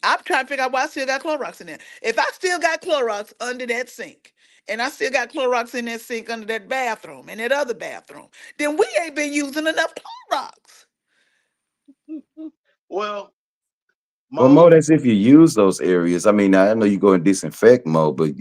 I'm trying to figure out why I still got Clorox in there. If I still got Clorox under that sink, and I still got Clorox in that sink under that bathroom and that other bathroom, then we ain't been using enough Clorox. Well, well, Mo, Mo, that's if you use those areas. I mean, I know you go in disinfect mode, but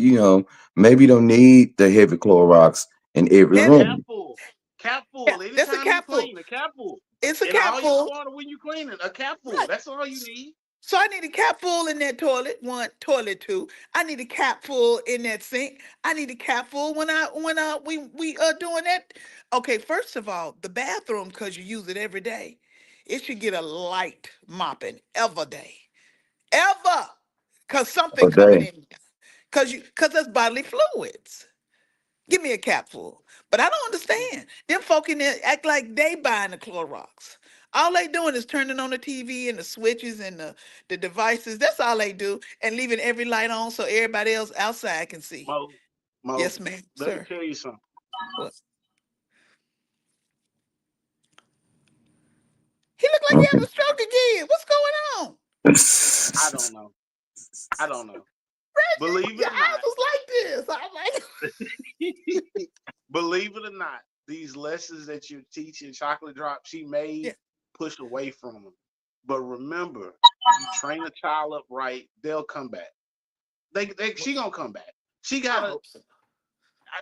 maybe you don't need the heavy Clorox in every Then, cap room. full, cap yeah, full. that's a Anytime you capful. clean, a cap full. It's a And all your capful. water when you cleaning, a cap full. Right. That's all you need. So I need a cap full in that toilet. One, toilet two. I need a cap full in that sink. I need a cap full when we are doing that. Okay, first of all, the bathroom, because you use it every day, it should get a light mopping every day. Ever. Cause something A coming day. in. Cause that's bodily fluids. Give me a cap full. But I don't understand. Them folk in there act like they buying the Clorox. All they doing is turning on the TV and the switches and the devices. That's all they do. And leaving every light on so everybody else outside can see. Mo, Mo, Yes, ma'am, let me sir. tell you something. What? He looked like he Okay. having a stroke again. What's going on? I don't know. I don't know. Believe Reggie, it your or not, eyes was like this. I'm like, believe it or not, these lessons that you're teaching, Chocolate Drop, she may yeah, push away from them. But remember, you train a child up right, they'll come back. well, She gonna come back. She I gotta, hope so.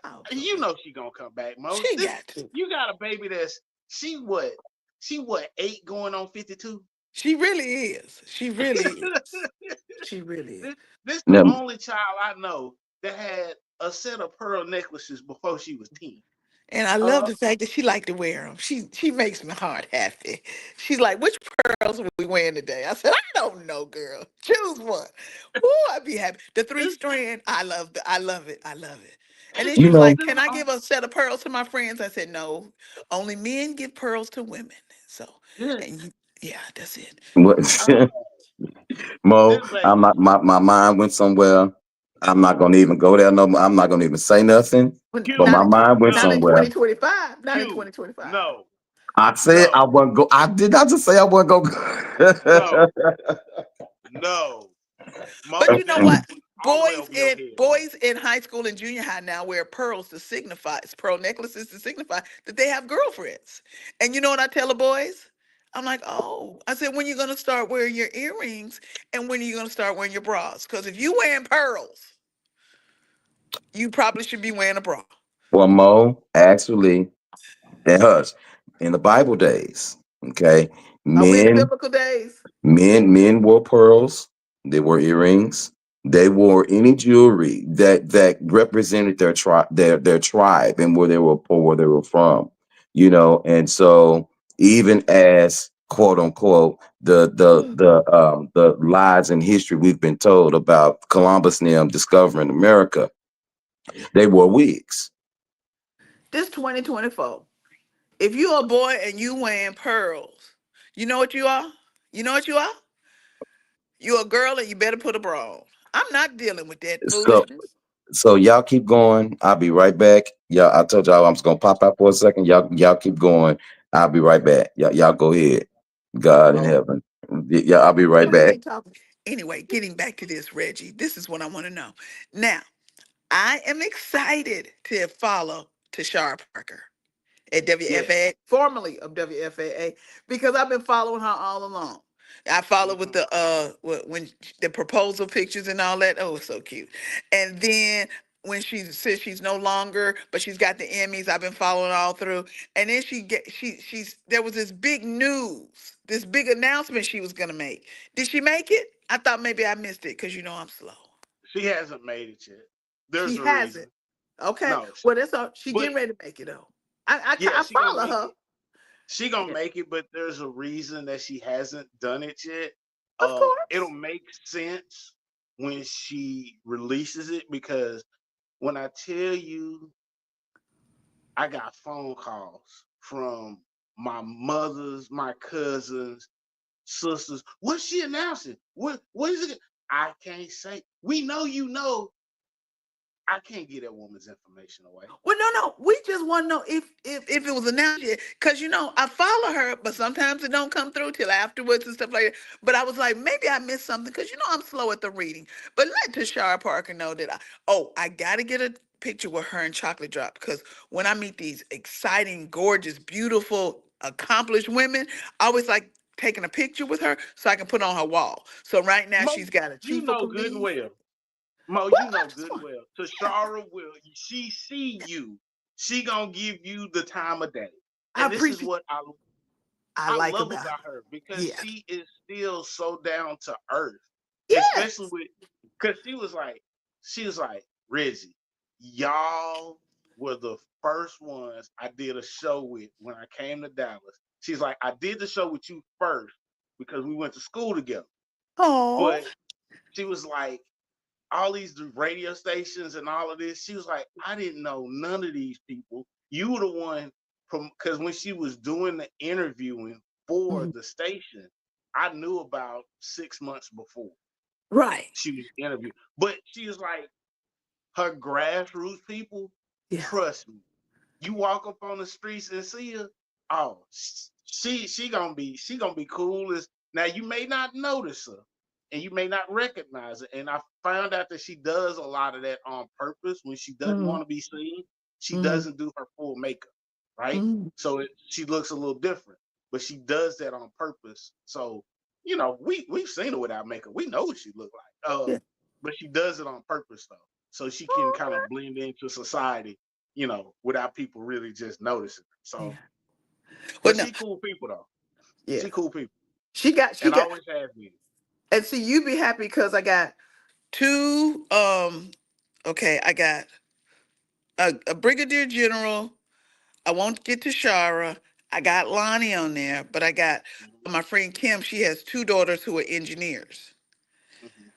I hope so. you know, she gonna come back, Mo. She This, got to. you got a baby that's she what? She what? 8 going on 52. She really is. She really is. She really is. This the Now, only child I know that had a set of pearl necklaces before she was 10. And I love Uh, the fact that she like to wear them. She makes my heart happy. She's like, which pearls are we wearing today? I said, I don't know, girl. Choose one. Ooh, I'd be happy. The three this, strand, I love it. I love it. And this, then she you was know like, this can the I give a set of pearls to my friends? I said, no, only men give pearls to women. So, this, and you, yeah, that's it. what, uh, Mo? this baby. My mind went somewhere. I'm not gonna even go there no more. I'm not gonna even say nothing. But Q, my mind went Not in no, somewhere. 2025. Not in Q, 2025. no, I said I no, wasn't go. I did not just say I wasn't go. no, no. But Mo, you this know what? all the way over your head, Mo. boys in high school and junior high now wear pearls to signify, it's pearl necklaces to signify that they have girlfriends. And you know what I tell the boys? I'm like, oh, I said, when you gonna start wearing your earrings and when are you gonna start wearing your bras? Because if you wearing pearls, you probably should be wearing a bra. Well, Mo, actually, and hush, in the Bible days, okay, Are we in the men biblical days? men wore pearls, they wore earrings, they wore any jewelry that represented their tribe and where they were or where they were from, and so even as quote unquote the lies in history we've been told about Columbus and them discovering America, they wore wigs. This 2024. If you a boy and you wearing pearls, you know what you are? You know what you are? You a girl and you better put a bra on. I'm not dealing with that So foolishness. So y'all keep going. I'll be right back. Y'all, I told y'all I'm just gonna pop out for a second. Y'all keep going. I'll be right back. Y'all go ahead. God in Mo, heaven. Yeah, I'll be right Why are back. we talking? Anyway, getting back to this, Reggie, this is what I want to know. Now, I am excited to follow Tashara Parker at yes. WFAA, formerly of WFAA, because I've been following her all along. I followed with Mhm. the when the proposal pictures and all that. Oh, it's so cute. And then when she says she's no longer, but she's got the Emmys, I've been following all through. And then she's there was this big news, this big announcement she was gonna make. Did she make it? I thought maybe I missed it because you know I'm slow. She hasn't made it yet. She There's a hasn't. reason. Okay. No, Well, that's all. She but getting ready to make it though. yeah, I she gonna follow make her. it. She gonna Yeah, make it, but there's a reason that she hasn't done it yet. of It'll course. make sense when she releases it because when I tell you, I got phone calls from my mothers, my cousins, sisters. What's she announcing? What is it? I can't say. We know you know. I can't get that woman's information away. Well, no. We just want to know if it was announced yet, because I follow her, but sometimes it don't come through till afterwards and stuff like that. But I was like, maybe I missed something because I'm slow at the reading. But let Tashara Parker know that I gotta get a picture with her and Chocolate Drop because when I meet these exciting, gorgeous, beautiful, accomplished women, I always like taking a picture with her so I can put on her wall. So right now Mo, she's got a you chief of know good and police. well. Mo, Well, you I know just good and want, well. yeah, Tashara will. She see you. She gonna give you the time of day, I and this is appreciate. what I I like love about about her. her because Yeah. she is still so down to earth, especially Yes. with because she was like Reggie, y'all were the first ones I did a show with when I came to Dallas. She's like, I did the show with you first because we went to school together, Oh. but she was like all these radio stations and all of this. She was like, I didn't know none of these people. You were the one from because when she was doing the interviewing for Mhm. the station, I knew about 6 months before Right. she was interviewed. But she was like, her grassroots people, Yeah. trust me. You walk up on the streets and see her, oh, she gonna be cool as now. You may not notice her, and you may not recognize her. And I found out that she does a lot of that on purpose. When she doesn't Mm-hmm. want to be seen, she Mm-hmm. doesn't do her full makeup, right? Mm-hmm. So she looks a little different, but she does that on purpose. So we've seen her without makeup. We know what she looked like. Yeah. But she does it on purpose though, so she can Oh, kind okay. of blend into society, without people really just noticing. So, Yeah. Well, but no. she cool people though. Yeah. She cool people, She and got, always has been. and see, you be happy because I got two. Okay, I got a brigadier general. I won't get to Shara. I got Lonnie on there, but I got Mhm, my friend Kim. She has two daughters who are engineers. mhm.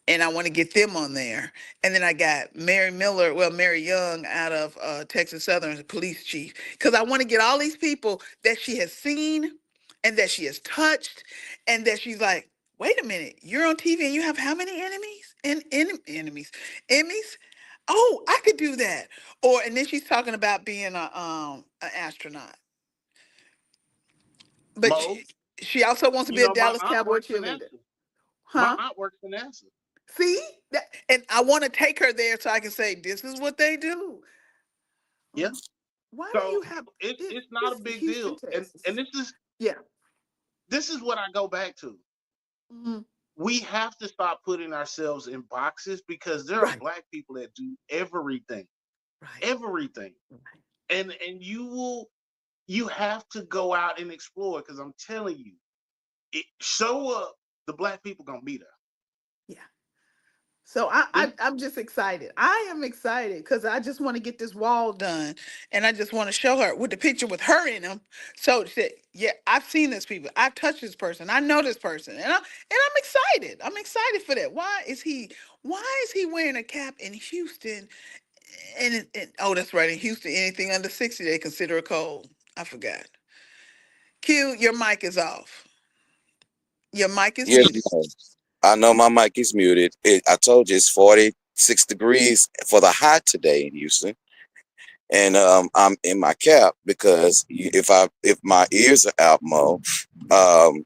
And I want to get them on there. And then I got Mary Miller, well, Mary Young out of Texas Southern, the police chief, because I want to get all these people that she has seen and that she has touched, and that she's like, wait a minute, you're on TV and you have how many enemies? Enemies, Emmys? Oh, I could do that. Or and then she's talking about being a an astronaut, but Mo, she also wants to be a my Dallas aunt Cowboy works for cheerleader, NASA. My huh? aunt works for NASA. See that, and I want to take her there so I can say, "This is what they do." Yeah. Why do you So have it's not a this big Houston, deal. And Texas? this is Yeah. what I go back to. Mhm. We have to stop putting ourselves in boxes because there are Right. black people that do everything. Right. Everything. Right. And you have to go out and explore because I'm telling you, show up, the black people gonna be there. Yeah. So This, I'm just excited. I am excited because I just want to get this wall done, and I just want to show her with the picture with her in them. So that, yeah, I've seen this people. I've touched this person. I know this person, and I'm excited. I'm excited for that. Why is he wearing a cap in Houston? Oh, that's right. In Houston, anything under 60 they consider a cold. I forgot. Q, your mic is off. Your mic is Yes, muted. ma'am. I know my mic is muted. I told you it's 46 degrees for the high today in Houston. And I'm in my cap because if my ears are out, Mo,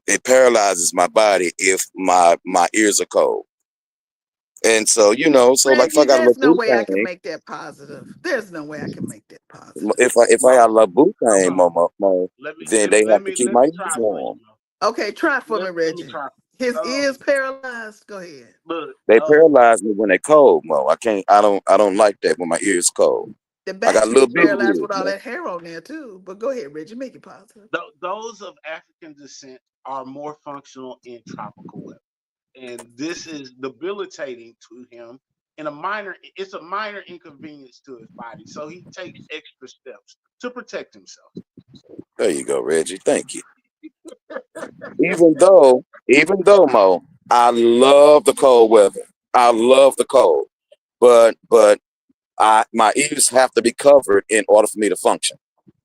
it paralyzes my body if my ears are cold. And so, so like if I Reggie, got a there's no little way I can thing, make that positive. There's no way I can make that positive. if I Mo, got a little boot hold thing, on. Mo, Let me then let me they let have to me keep let my me ears try for you, warm. Mo. Okay, try it for me, Let me Reggie. try. His Um, ears paralyzed. Go ahead. look, They paralyze me when they cold, Mo. I don't like that when my ears cold. The I got back a can be little bit of paralyzed ears, with all Mo. that hair on there too. But go ahead, Reggie, make it positive. those of African descent are more functional in tropical weather, and this is debilitating to him. It's a minor inconvenience to his body, so he takes extra steps to protect himself. There you go, Reggie. Thank you. Even though, Mo, I love the cold weather. I love the cold, but my ears have to be covered in order for me to function.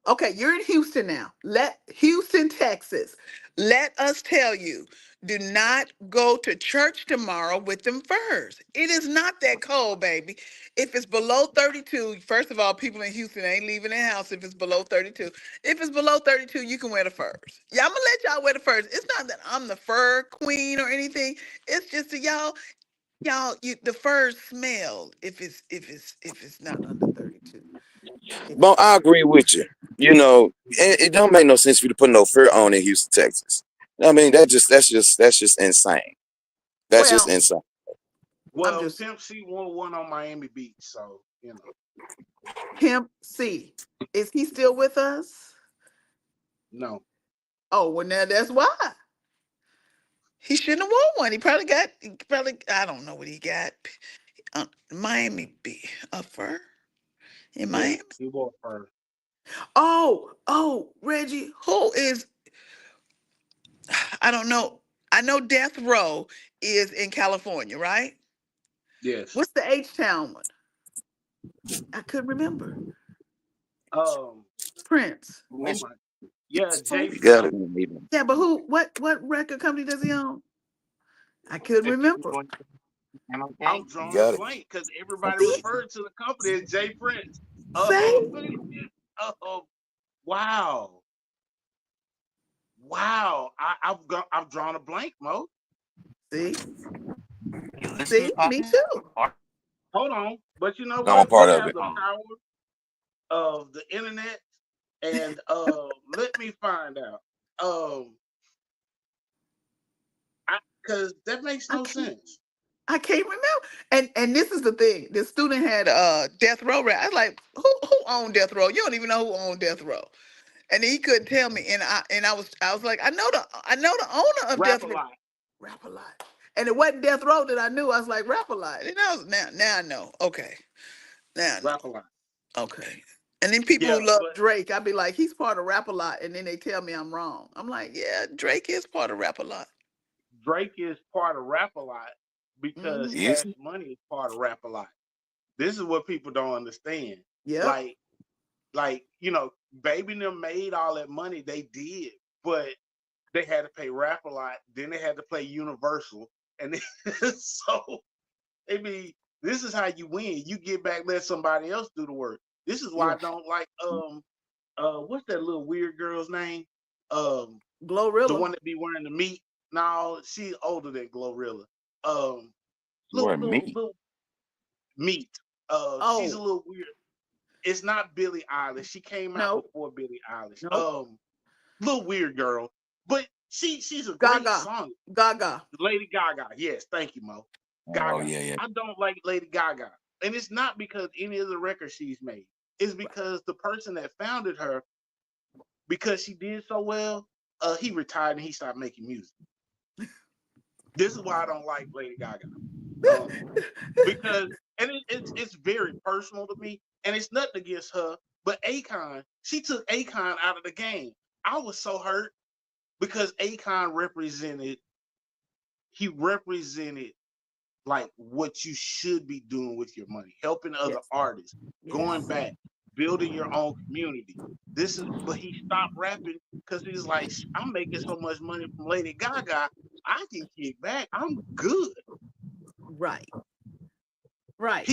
Okay, you're in Houston now. Let Houston, Texas. Let us tell you, do not go to church tomorrow with them furs. It is not that cold, baby. If it's below 32, first of all, people in Houston ain't leaving their house if it's below 32. If it's below 32, you can wear the furs. Yeah, I'm gonna let y'all wear the furs. It's not that I'm the fur queen or anything. It's just that the furs smell if it's not under 32. If But I agree with you. It don't make no sense for you to put no fur on in Houston, Texas. I mean, that's just insane. That's just well, insane. I'm Well, just Pimp C won one on Miami Beach, so Pimp C. Is he still with us? no. Oh, well, now that's why. He shouldn't have won one. I don't know what he got. Miami B. A fur in Yeah, Miami. he won first. Oh, Reggie, who is, I don't know. I know Death Row is in California, right? Yes. What's the H Town one? I couldn't remember. Um. Prince. Oh my. Yeah, Jay Who? You got Prince. it. Yeah, but who? What record company does he own? I couldn't remember. I'm You drawing a got it. blank because everybody See, referred to the company as Jay Prince. say, Oh, wow, wow. I've drawn a blank, Mo. see, see, me too. Hold on, but you know I'm a what? We part of have it. the power of the internet, and let me find out. Um, because that makes I no can't. sense. I can't remember. And this is the thing. The student had Death Row rap. I was like, who owned Death Row? You don't even know who owned Death Row. And he couldn't tell me. And I was like, I know the owner of Rap Death a Row. lot. Rap a lot. And it wasn't Death Row that I knew. I was like, Rap a lot. And I was now I know. Okay. Now I Rap a know. lot. Okay. And then people Yeah, who love but Drake, I'd be like, he's part of Rap a Lot. And then they tell me I'm wrong. I'm like, yeah, Drake is part of Rap a Lot. Drake is part of Rap a lot because Hmm. Cash Easy. Money is part of Rap a lot. This is what people don't understand. Yep. Like, Baby and them made all that money. They did, but they had to pay Rap a lot. Then they had to play Universal, and so I mean, this is how you win. You get back, let somebody else do the work. This is why Yeah. I don't like what's that little weird girl's name? The Glorilla. one that be wearing the meat. No, she's older than Glorilla. Um, You were me. little meat. She's a Oh, little weird. It's not Billie Eilish. She came out no, before Billie Eilish. no. Little weird girl, but she's a great Gaga. song. Gaga. Lady Gaga. Yes, thank you, Mo. Oh Gaga. yeah, yeah. I don't like Lady Gaga, and it's not because any of the records she's made. It's because the person that founded her, because she did so well, he retired and he stopped making music. This is why I don't like Lady Gaga. Because it's very personal to me, and it's nothing against her. But Akon, she took Akon out of the game. I was so hurt because Akon represented like what you should be doing with your money, helping other Yes. artists, going Yes. back, building your own community. But he stopped rapping because he's like, I'm making so much money from Lady Gaga, I can kick back. I'm good. Right. Right.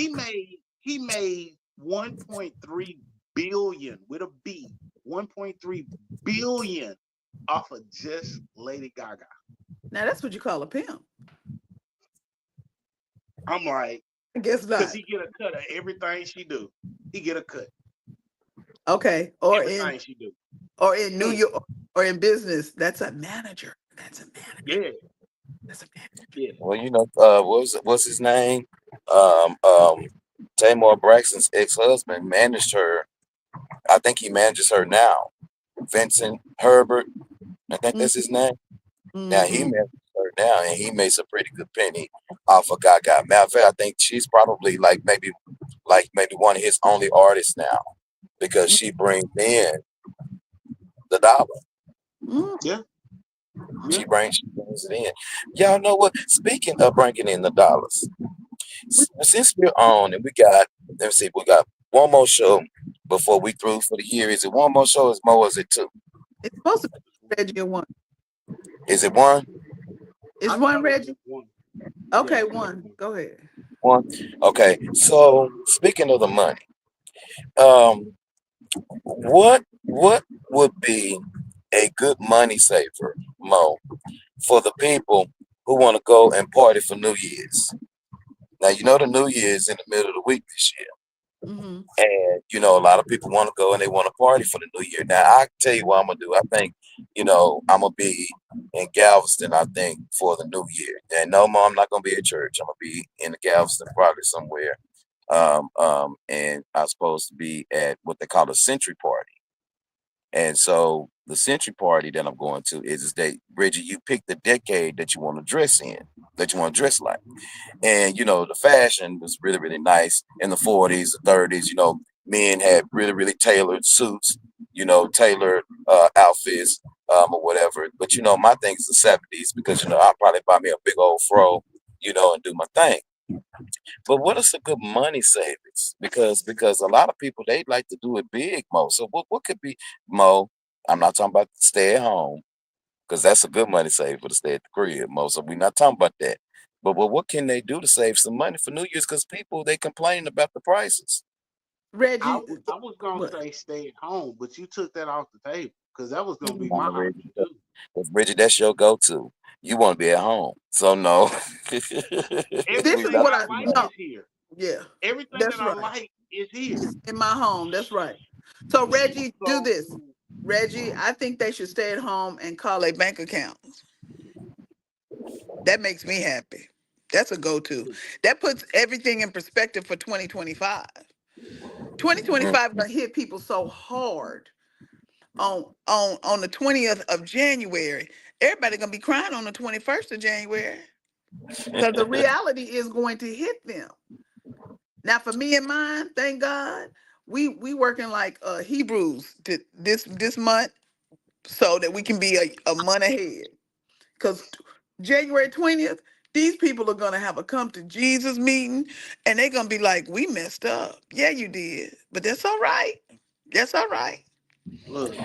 He made 1.3 billion with a B, 1.3 billion off of just Lady Gaga. Now that's what you call a pimp. I'm like, I guess because not. he get a cut of everything she do. He get a cut. Okay. Everything she do. Or in New Mm, York or in business, that's a manager. That's a manager. yeah, That's a manager. yeah. Well, what's his name? Tamar Braxton's ex-husband managed her. I think he manages her now. Vincent Herbert, I think that's his name. Now he Mm-hmm. manages her now, and he makes a pretty good penny off of Gaga. Matter of fact, I think she's probably maybe one of his only artists now because she brings in the dollar. Mm-hmm. Yeah, She yeah. brings it in. Y'all know what? Speaking of bringing in the dollars, since we're on and we got one more show before we through for the year. Is it one more show? Is more? Is it two? It's supposed to be Reggie one. Is it one? Is I one thought it was Reggie? just one. Yeah, Okay, I think it's one. one. Go ahead. One. Okay. So speaking of the money, um, what would be a good money saver, Mo, for the people who want to go and party for New Year's? Now you know the New Year's in the middle of the week this year. Mm-hmm. And a lot of people want to go and they want to party for the new year. Now I can tell you what I'm gonna do. I think, I'm gonna be in Galveston, I think, for the new year. And no more, I'm not gonna be at church. I'm gonna be in the Galveston probably somewhere. And I'm supposed to be at what they call a century party. And so the century party that I'm going to is that Bridget, you pick the decade that you want to dress in, that you want to dress like. And the fashion was really, really nice in the 40s, the 30s. Men had really, really tailored suits, tailored outfits, or whatever. But my thing is the 70s because I'll probably buy me a big old fro, and do my thing. But what is a good money savings? Because a lot of people they like to do it big, Mo. So what could be, Mo? I'm not talking about stay at home because that's a good money saver to stay at the crib, Mo. So we're not talking about that. But what can they do to save some money for New Year's? Because people they complain about the prices. Reggie, I was gonna what? say stay at home, but you took that off the table because that was gonna be Mhm. my I'm ready option to too. Because Bridget, that's your go-to. You want to be at home, so no. This we is Everything not what I I doing like that. no. is here. Yeah, Everything that's that I right. like is here. It's in my home. That's right. So Reggie, do So this. Reggie, I think they should stay at home and call a bank account. That makes me happy. That's a go-to. That puts everything in perspective for 2025. Mm. 2025 gonna hit people so hard on the 20th of January. Everybody gonna be crying on the 21st of January because the reality is going to hit them. Now, for me and mine, thank God, we working like Hebrews this month so that we can be a month ahead. Because January 20th, these people are gonna have a come to Jesus meeting, and they're gonna be like, "We messed up. Yeah, you did, but that's all right. That's all right." look,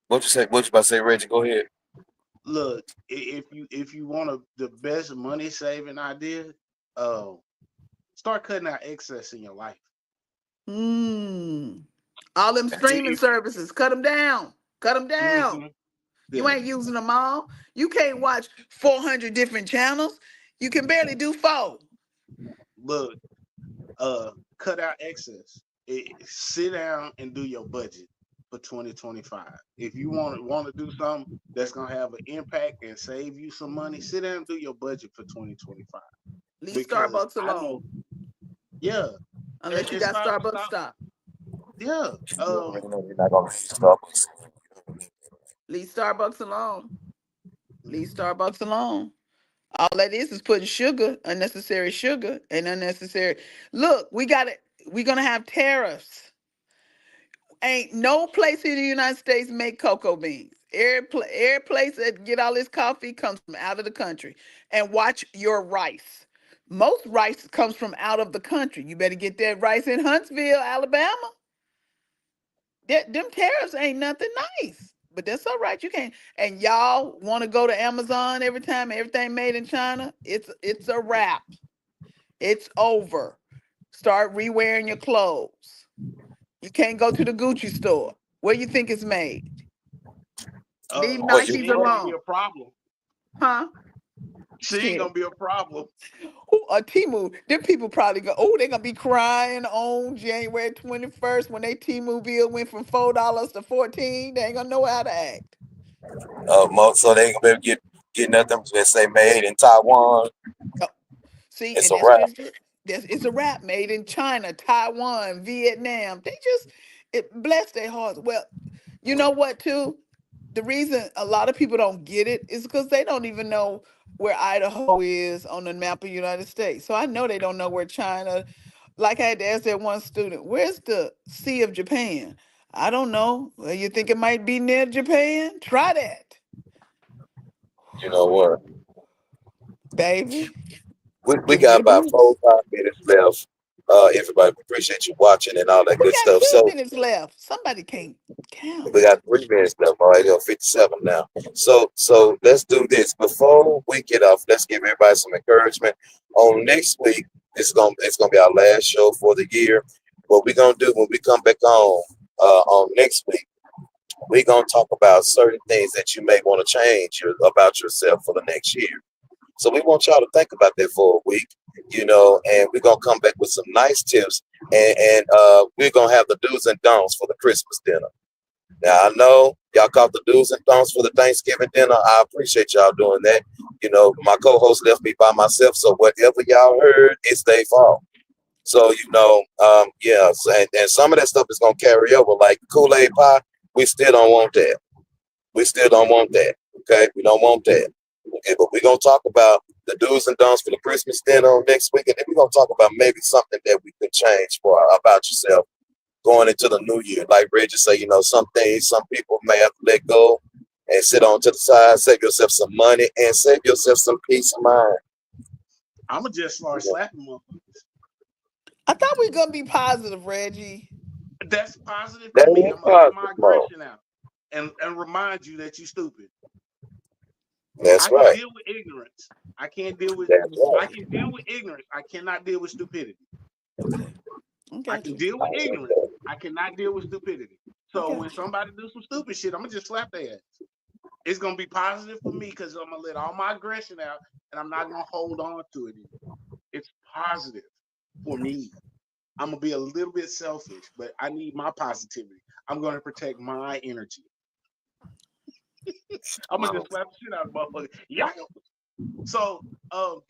What you say? What you about to say, Reggie? Go ahead. look. If you want the best money saving idea, uh, start cutting out excess in your life. Hmm. All them streaming If services, cut them down. Cut them down. mm-hmm, You yeah, ain't using them all. You can't watch 400 different channels. You can barely do 4. Look, cut out excess. Sit down and do your budget for 2025. If you want to do something that's gonna have an impact and save you some money, sit down and do your budget for 2025. Leave Because Starbucks I know, alone. yeah, Unless you and got stop, Starbucks stop, stock. yeah. You already know you're not gonna read Starbucks. Leave Starbucks alone. Leave Starbucks alone. All that is putting sugar, unnecessary sugar, and unnecessary. Look, we're gonna have tariffs. Ain't no place in the United States make cocoa beans. Every place that get all this coffee comes from out of the country. And watch your rice. Most rice comes from out of the country. You better get that rice in Huntsville, Alabama. Them tariffs ain't nothing nice. But that's all right. You can't. And y'all want to go to Amazon every time everything made in China? It's a wrap. It's over. Start re-wearing your clothes. You can't go to the Gucci store. Where you think it's made? Leave What She Nikes you ain't gonna be alone. a problem. Huh? She ain't Shit. gonna be a problem. Timu, them people probably go, they're gonna be crying on January 21st when they Timu bill went from $4 to 14. They ain't gonna know how to act. so they ain't gonna be able to get nothing that say made in Taiwan. Oh, see, It's and a that's wrap. just it. It's a rap made in China, Taiwan, Vietnam. They just bless their hearts. Well, you know what, too? The reason a lot of people don't get it is because they don't even know where Idaho is on the map of the United States. So I know they don't know where China. Like I had to ask that one student, where's the Sea of Japan? I don't know. Well, you think it might be near Japan? Try that, You know what? baby. We Them got about Indians. 4 or 5 minutes left. Everybody appreciate you watching and all that We good got stuff. 2 So minutes left. Somebody can't count. we got 3 minutes left. All right, 57 now. So let's do this before we get off. Let's give everybody some encouragement. On next week, it's gonna be our last show for the year. What we're gonna do when we come back on next week, we're gonna talk about certain things that you may want to change about yourself for the next year. So we want y'all to think about that for a week, and we're gonna come back with some nice tips, and we're gonna have the do's and don'ts for the Christmas dinner. Now I know y'all caught the do's and don'ts for the Thanksgiving dinner. I appreciate y'all doing that. My co-host left me by myself, so whatever y'all heard, it's their fault. So yeah, and some of that stuff is gonna carry over, like Kool-Aid pie. We still don't want that. We still don't want that. Okay, we don't want that. Okay, but we're gonna talk about the do's and don'ts for the Christmas dinner next week, and then we're gonna talk about maybe something that we could change about yourself going into the new year. Like Reggie say, some things some people may have to let go and sit on to the side, save yourself some money, and save yourself some peace of mind. I'ma just start slapping motherfuckers. I thought we were gonna be positive, Reggie. That's positive That for me. is I'm gonna let my positive mode. aggression out and remind you that you stupid. That's I can right. deal with ignorance. I can't deal with That's I right. can deal with ignorance. I cannot deal with stupidity. Okay. I I got can you. deal I with like ignorance. that. I cannot deal with stupidity. I So when got you. somebody do some stupid shit, I'm gonna just slap their ass. It's gonna be positive for me because I'm gonna let all my aggression out and I'm not gonna hold on to it anymore. It's positive for me. I'm gonna be a little bit selfish, but I need my positivity. I'm gonna protect my energy. I'm gonna just slap the shit out of motherfucker. Yeah. So,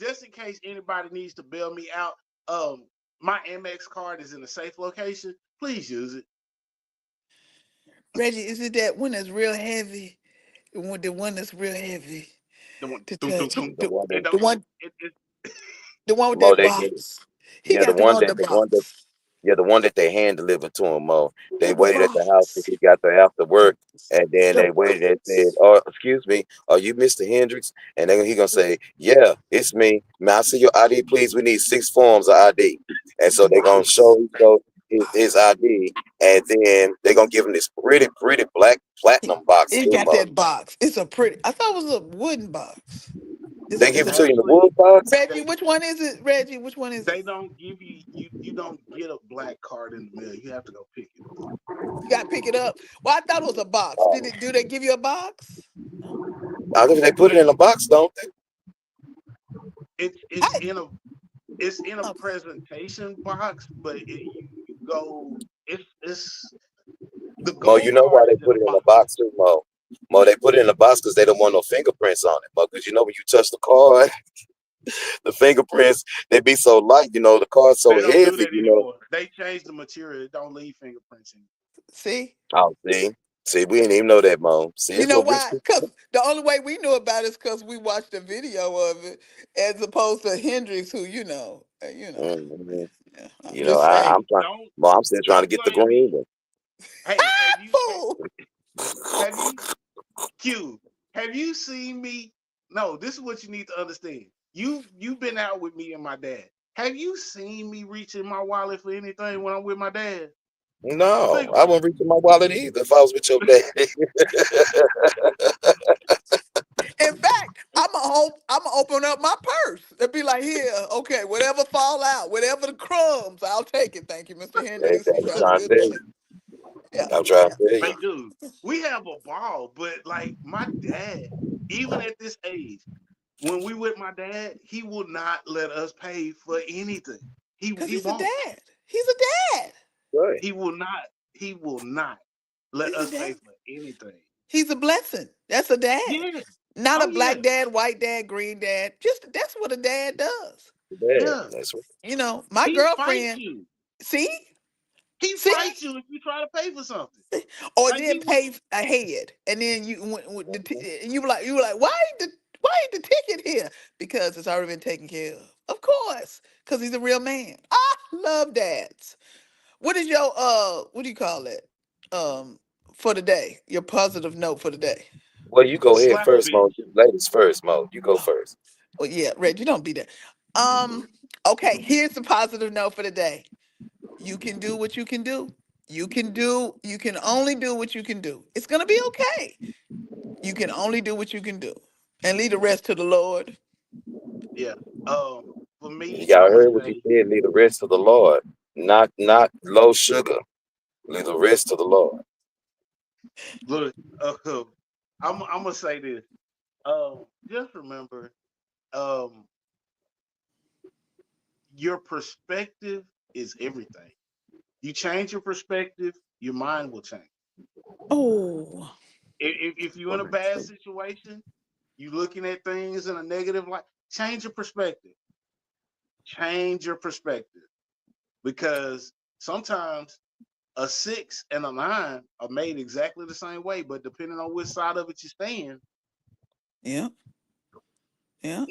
just in case anybody needs to bail me out, my Amex card is in a safe location. Please use it. Reggie, is it that one that's real heavy? The one that's real heavy The one, to dum, dum, touch. dum. The one It that The don't. one, It the one with Mo, that they get, box. He yeah, got the one with the the one that box. yeah, the one that they hand delivered to him. Mo, He they got the waited at the house till box. he got there after work, and then The they waited and said, box. "Oh, excuse me, are you Mr. Hendricks?" And then he gonna say, "Yeah, it's me. May I see your ID, please? We need 6 forms of ID." And so The they gonna box. show his ID, and then they gonna give him this pretty, pretty black He, platinum box he too, got Mo. that box. It's a pretty. I thought it was a wooden box. It's They a. give It's it a. to you in the actually wood box. Reggie, they which one is it? Reggie, which one is it? they don't give you don't get a black card in the mail. You have to go pick it up. You got to pick it up. Well, I thought it was a box. Did it? Do they give you a box? No. I think they put it in a box, don't they? it's I in a it's in a love it. presentation box, but you go it's the Mo, you gold know why card they is in put a it in the box. box too, Mo? Mo, they put it in the box because they don't want no fingerprints on it, Mo. Because you know when you touch the card, the fingerprints they be so light. You know the card's so They don't do heavy. that You know. anymore. They changed the material. It don't leave fingerprints in. See, Oh, see, we didn't even know that, Mo. See, you it's know what rich why? people. Because the only way we knew about it is because we watched a video of it, as opposed to Hendrix, who Mhm. yeah, I'm You know, just saying. I'm trying. Don't Mo, I'm still trying to don't get the blame green me. one. Hey, Fool. have you Q? Have you seen me? No, this is what you need to understand. You've been out with me and my dad. Have you seen me reach in my wallet for anything when I'm with my dad? No, Think I about wouldn't reach in my wallet either if I was with your dad. In fact, I'm gonna open up my purse and be like, here, okay, whatever fall out, whatever the crumbs, I'll take it. Thank you, Mr. Hey, Hendricks. You I'm have a trying to good tell day. you. Yeah, I'm trying yeah. to tell you. Like, dude, we have a ball, but like my dad, even at this age, when we with my dad, he will not let us pay for anything. Because He he's a won't. dad. He's a dad. Right. He will not. He will not let He's a us pay dad. for anything. He's a blessing. That's a dad. Yeah. Not a Oh yeah. black dad, white dad, green dad. Just that's what a dad does. Dad. Yeah. That's right. You know, my He fights girlfriend, you. see, He see, fights you if you try to pay for something. or Like then he will. pay ahead, and then you were like, why ain't the ticket here? Because it's already been taken care of course, because he's a real man. I love dads. What is your what do you call it? Um, for the day, your positive note for the day. Well, you go ahead Slap a first, bitch. Mo. Ladies first, Mo. You go first. Oh yeah, Reggie, don't be there. Um, okay, here's the positive note for the day. You can do what you can do. You can only do what you can do. It's gonna be okay. You can only do what you can do. And leave the rest to the Lord. Yeah. For me, Y'all I'ma heard what you say, said. Leave the rest to the Lord. Not low sugar. Leave the rest to the Lord. look, I'm gonna say this. Just remember, um, your perspective is everything. You change your perspective, your mind will change. Oh, If you're in a bad situation, you looking at things in a negative light, change your perspective. Change your perspective because sometimes a 6 and a 9 are made exactly the same way, but depending on which side of it you stand, yeah, yeah.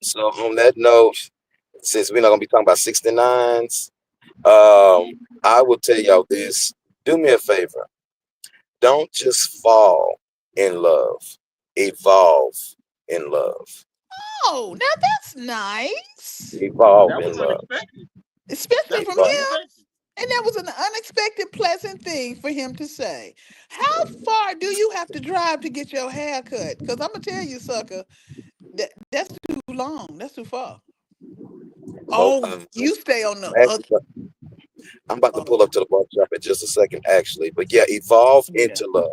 So on that note, since we're not gonna be talking about 69s, I will tell y'all this. Do me a favor. Don't just fall in love. Evolve in love. Oh, now that's nice. Evolve that in was love. unexpected. Especially That was from him. Evolve. unexpected. And that was an unexpected, pleasant thing for him to say. How far do you have to drive to get your hair cut? Because I'm going to tell you, sucker, that's too long. That's too far. Mo, Oh, you stay on the other. actually, I'm about to pull Oh, up to the bar shop in just a second, actually. But yeah, evolve yeah. into love.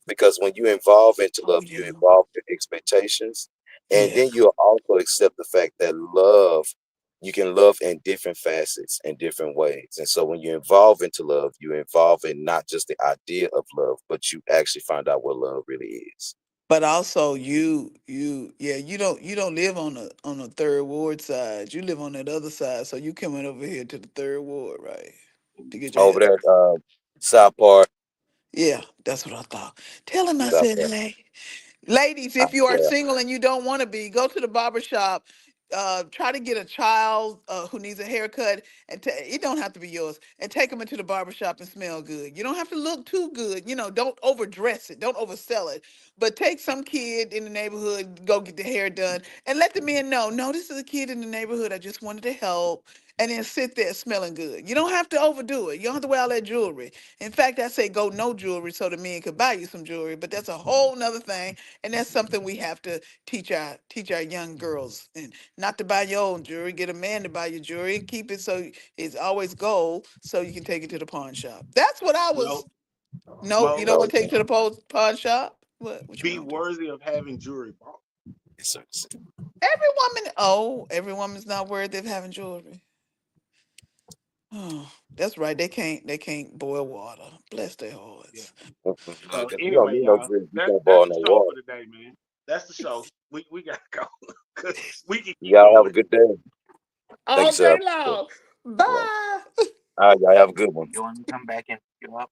Because when you evolve into Oh, love, yeah. you evolve your expectations, and Yeah. then you'll also accept the fact that love, you can love in different facets in different ways. And so when you evolve into love, you evolve in not just the idea of love, but you actually find out what love really is. But also yeah, you don't live on the third ward side. You live on that other side. So you coming over here to the third ward, right? To get your hair Over there, cut. South Park, Yeah, that's what I thought. Tell him I South said Park. hey. Ladies, I if you are swear. single and you don't want to be, go to the barber shop. Try to get a child who needs a haircut, and it don't have to be yours. And take them into the barber shop and smell good. You don't have to look too good. Don't overdress it. Don't oversell it. But take some kid in the neighborhood, go get the hair done, and let the men know. No, this is a kid in the neighborhood. I just wanted to help. And then sit there smelling good. You don't have to overdo it. You don't have to wear all that jewelry. In fact, I say go no jewelry so the men could buy you some jewelry. But that's a whole nother thing, and that's something we have to teach our young girls, and not to buy your own jewelry. Get a man to buy your jewelry and keep it so it's always gold, so you can take it to the pawn shop. That's what I No, was. No, you Mo, don't want No, to take it to the pawn shop. What you be want to do? worthy of having jewelry bought. Yes, sir. Every woman's not worthy of having jewelry. Oh, that's right. They can't boil water. Bless their Yeah. hearts. So Because you don't anyway, need no y'all, drink. You that's can't that's boil the no show water. for today, man. That's the show. We gotta go. 'Cause we can keep Y'all have a going good day. Thank you, All sir. day long. Right. Bye. All right, y'all have a good one. you want me to come back and fill up?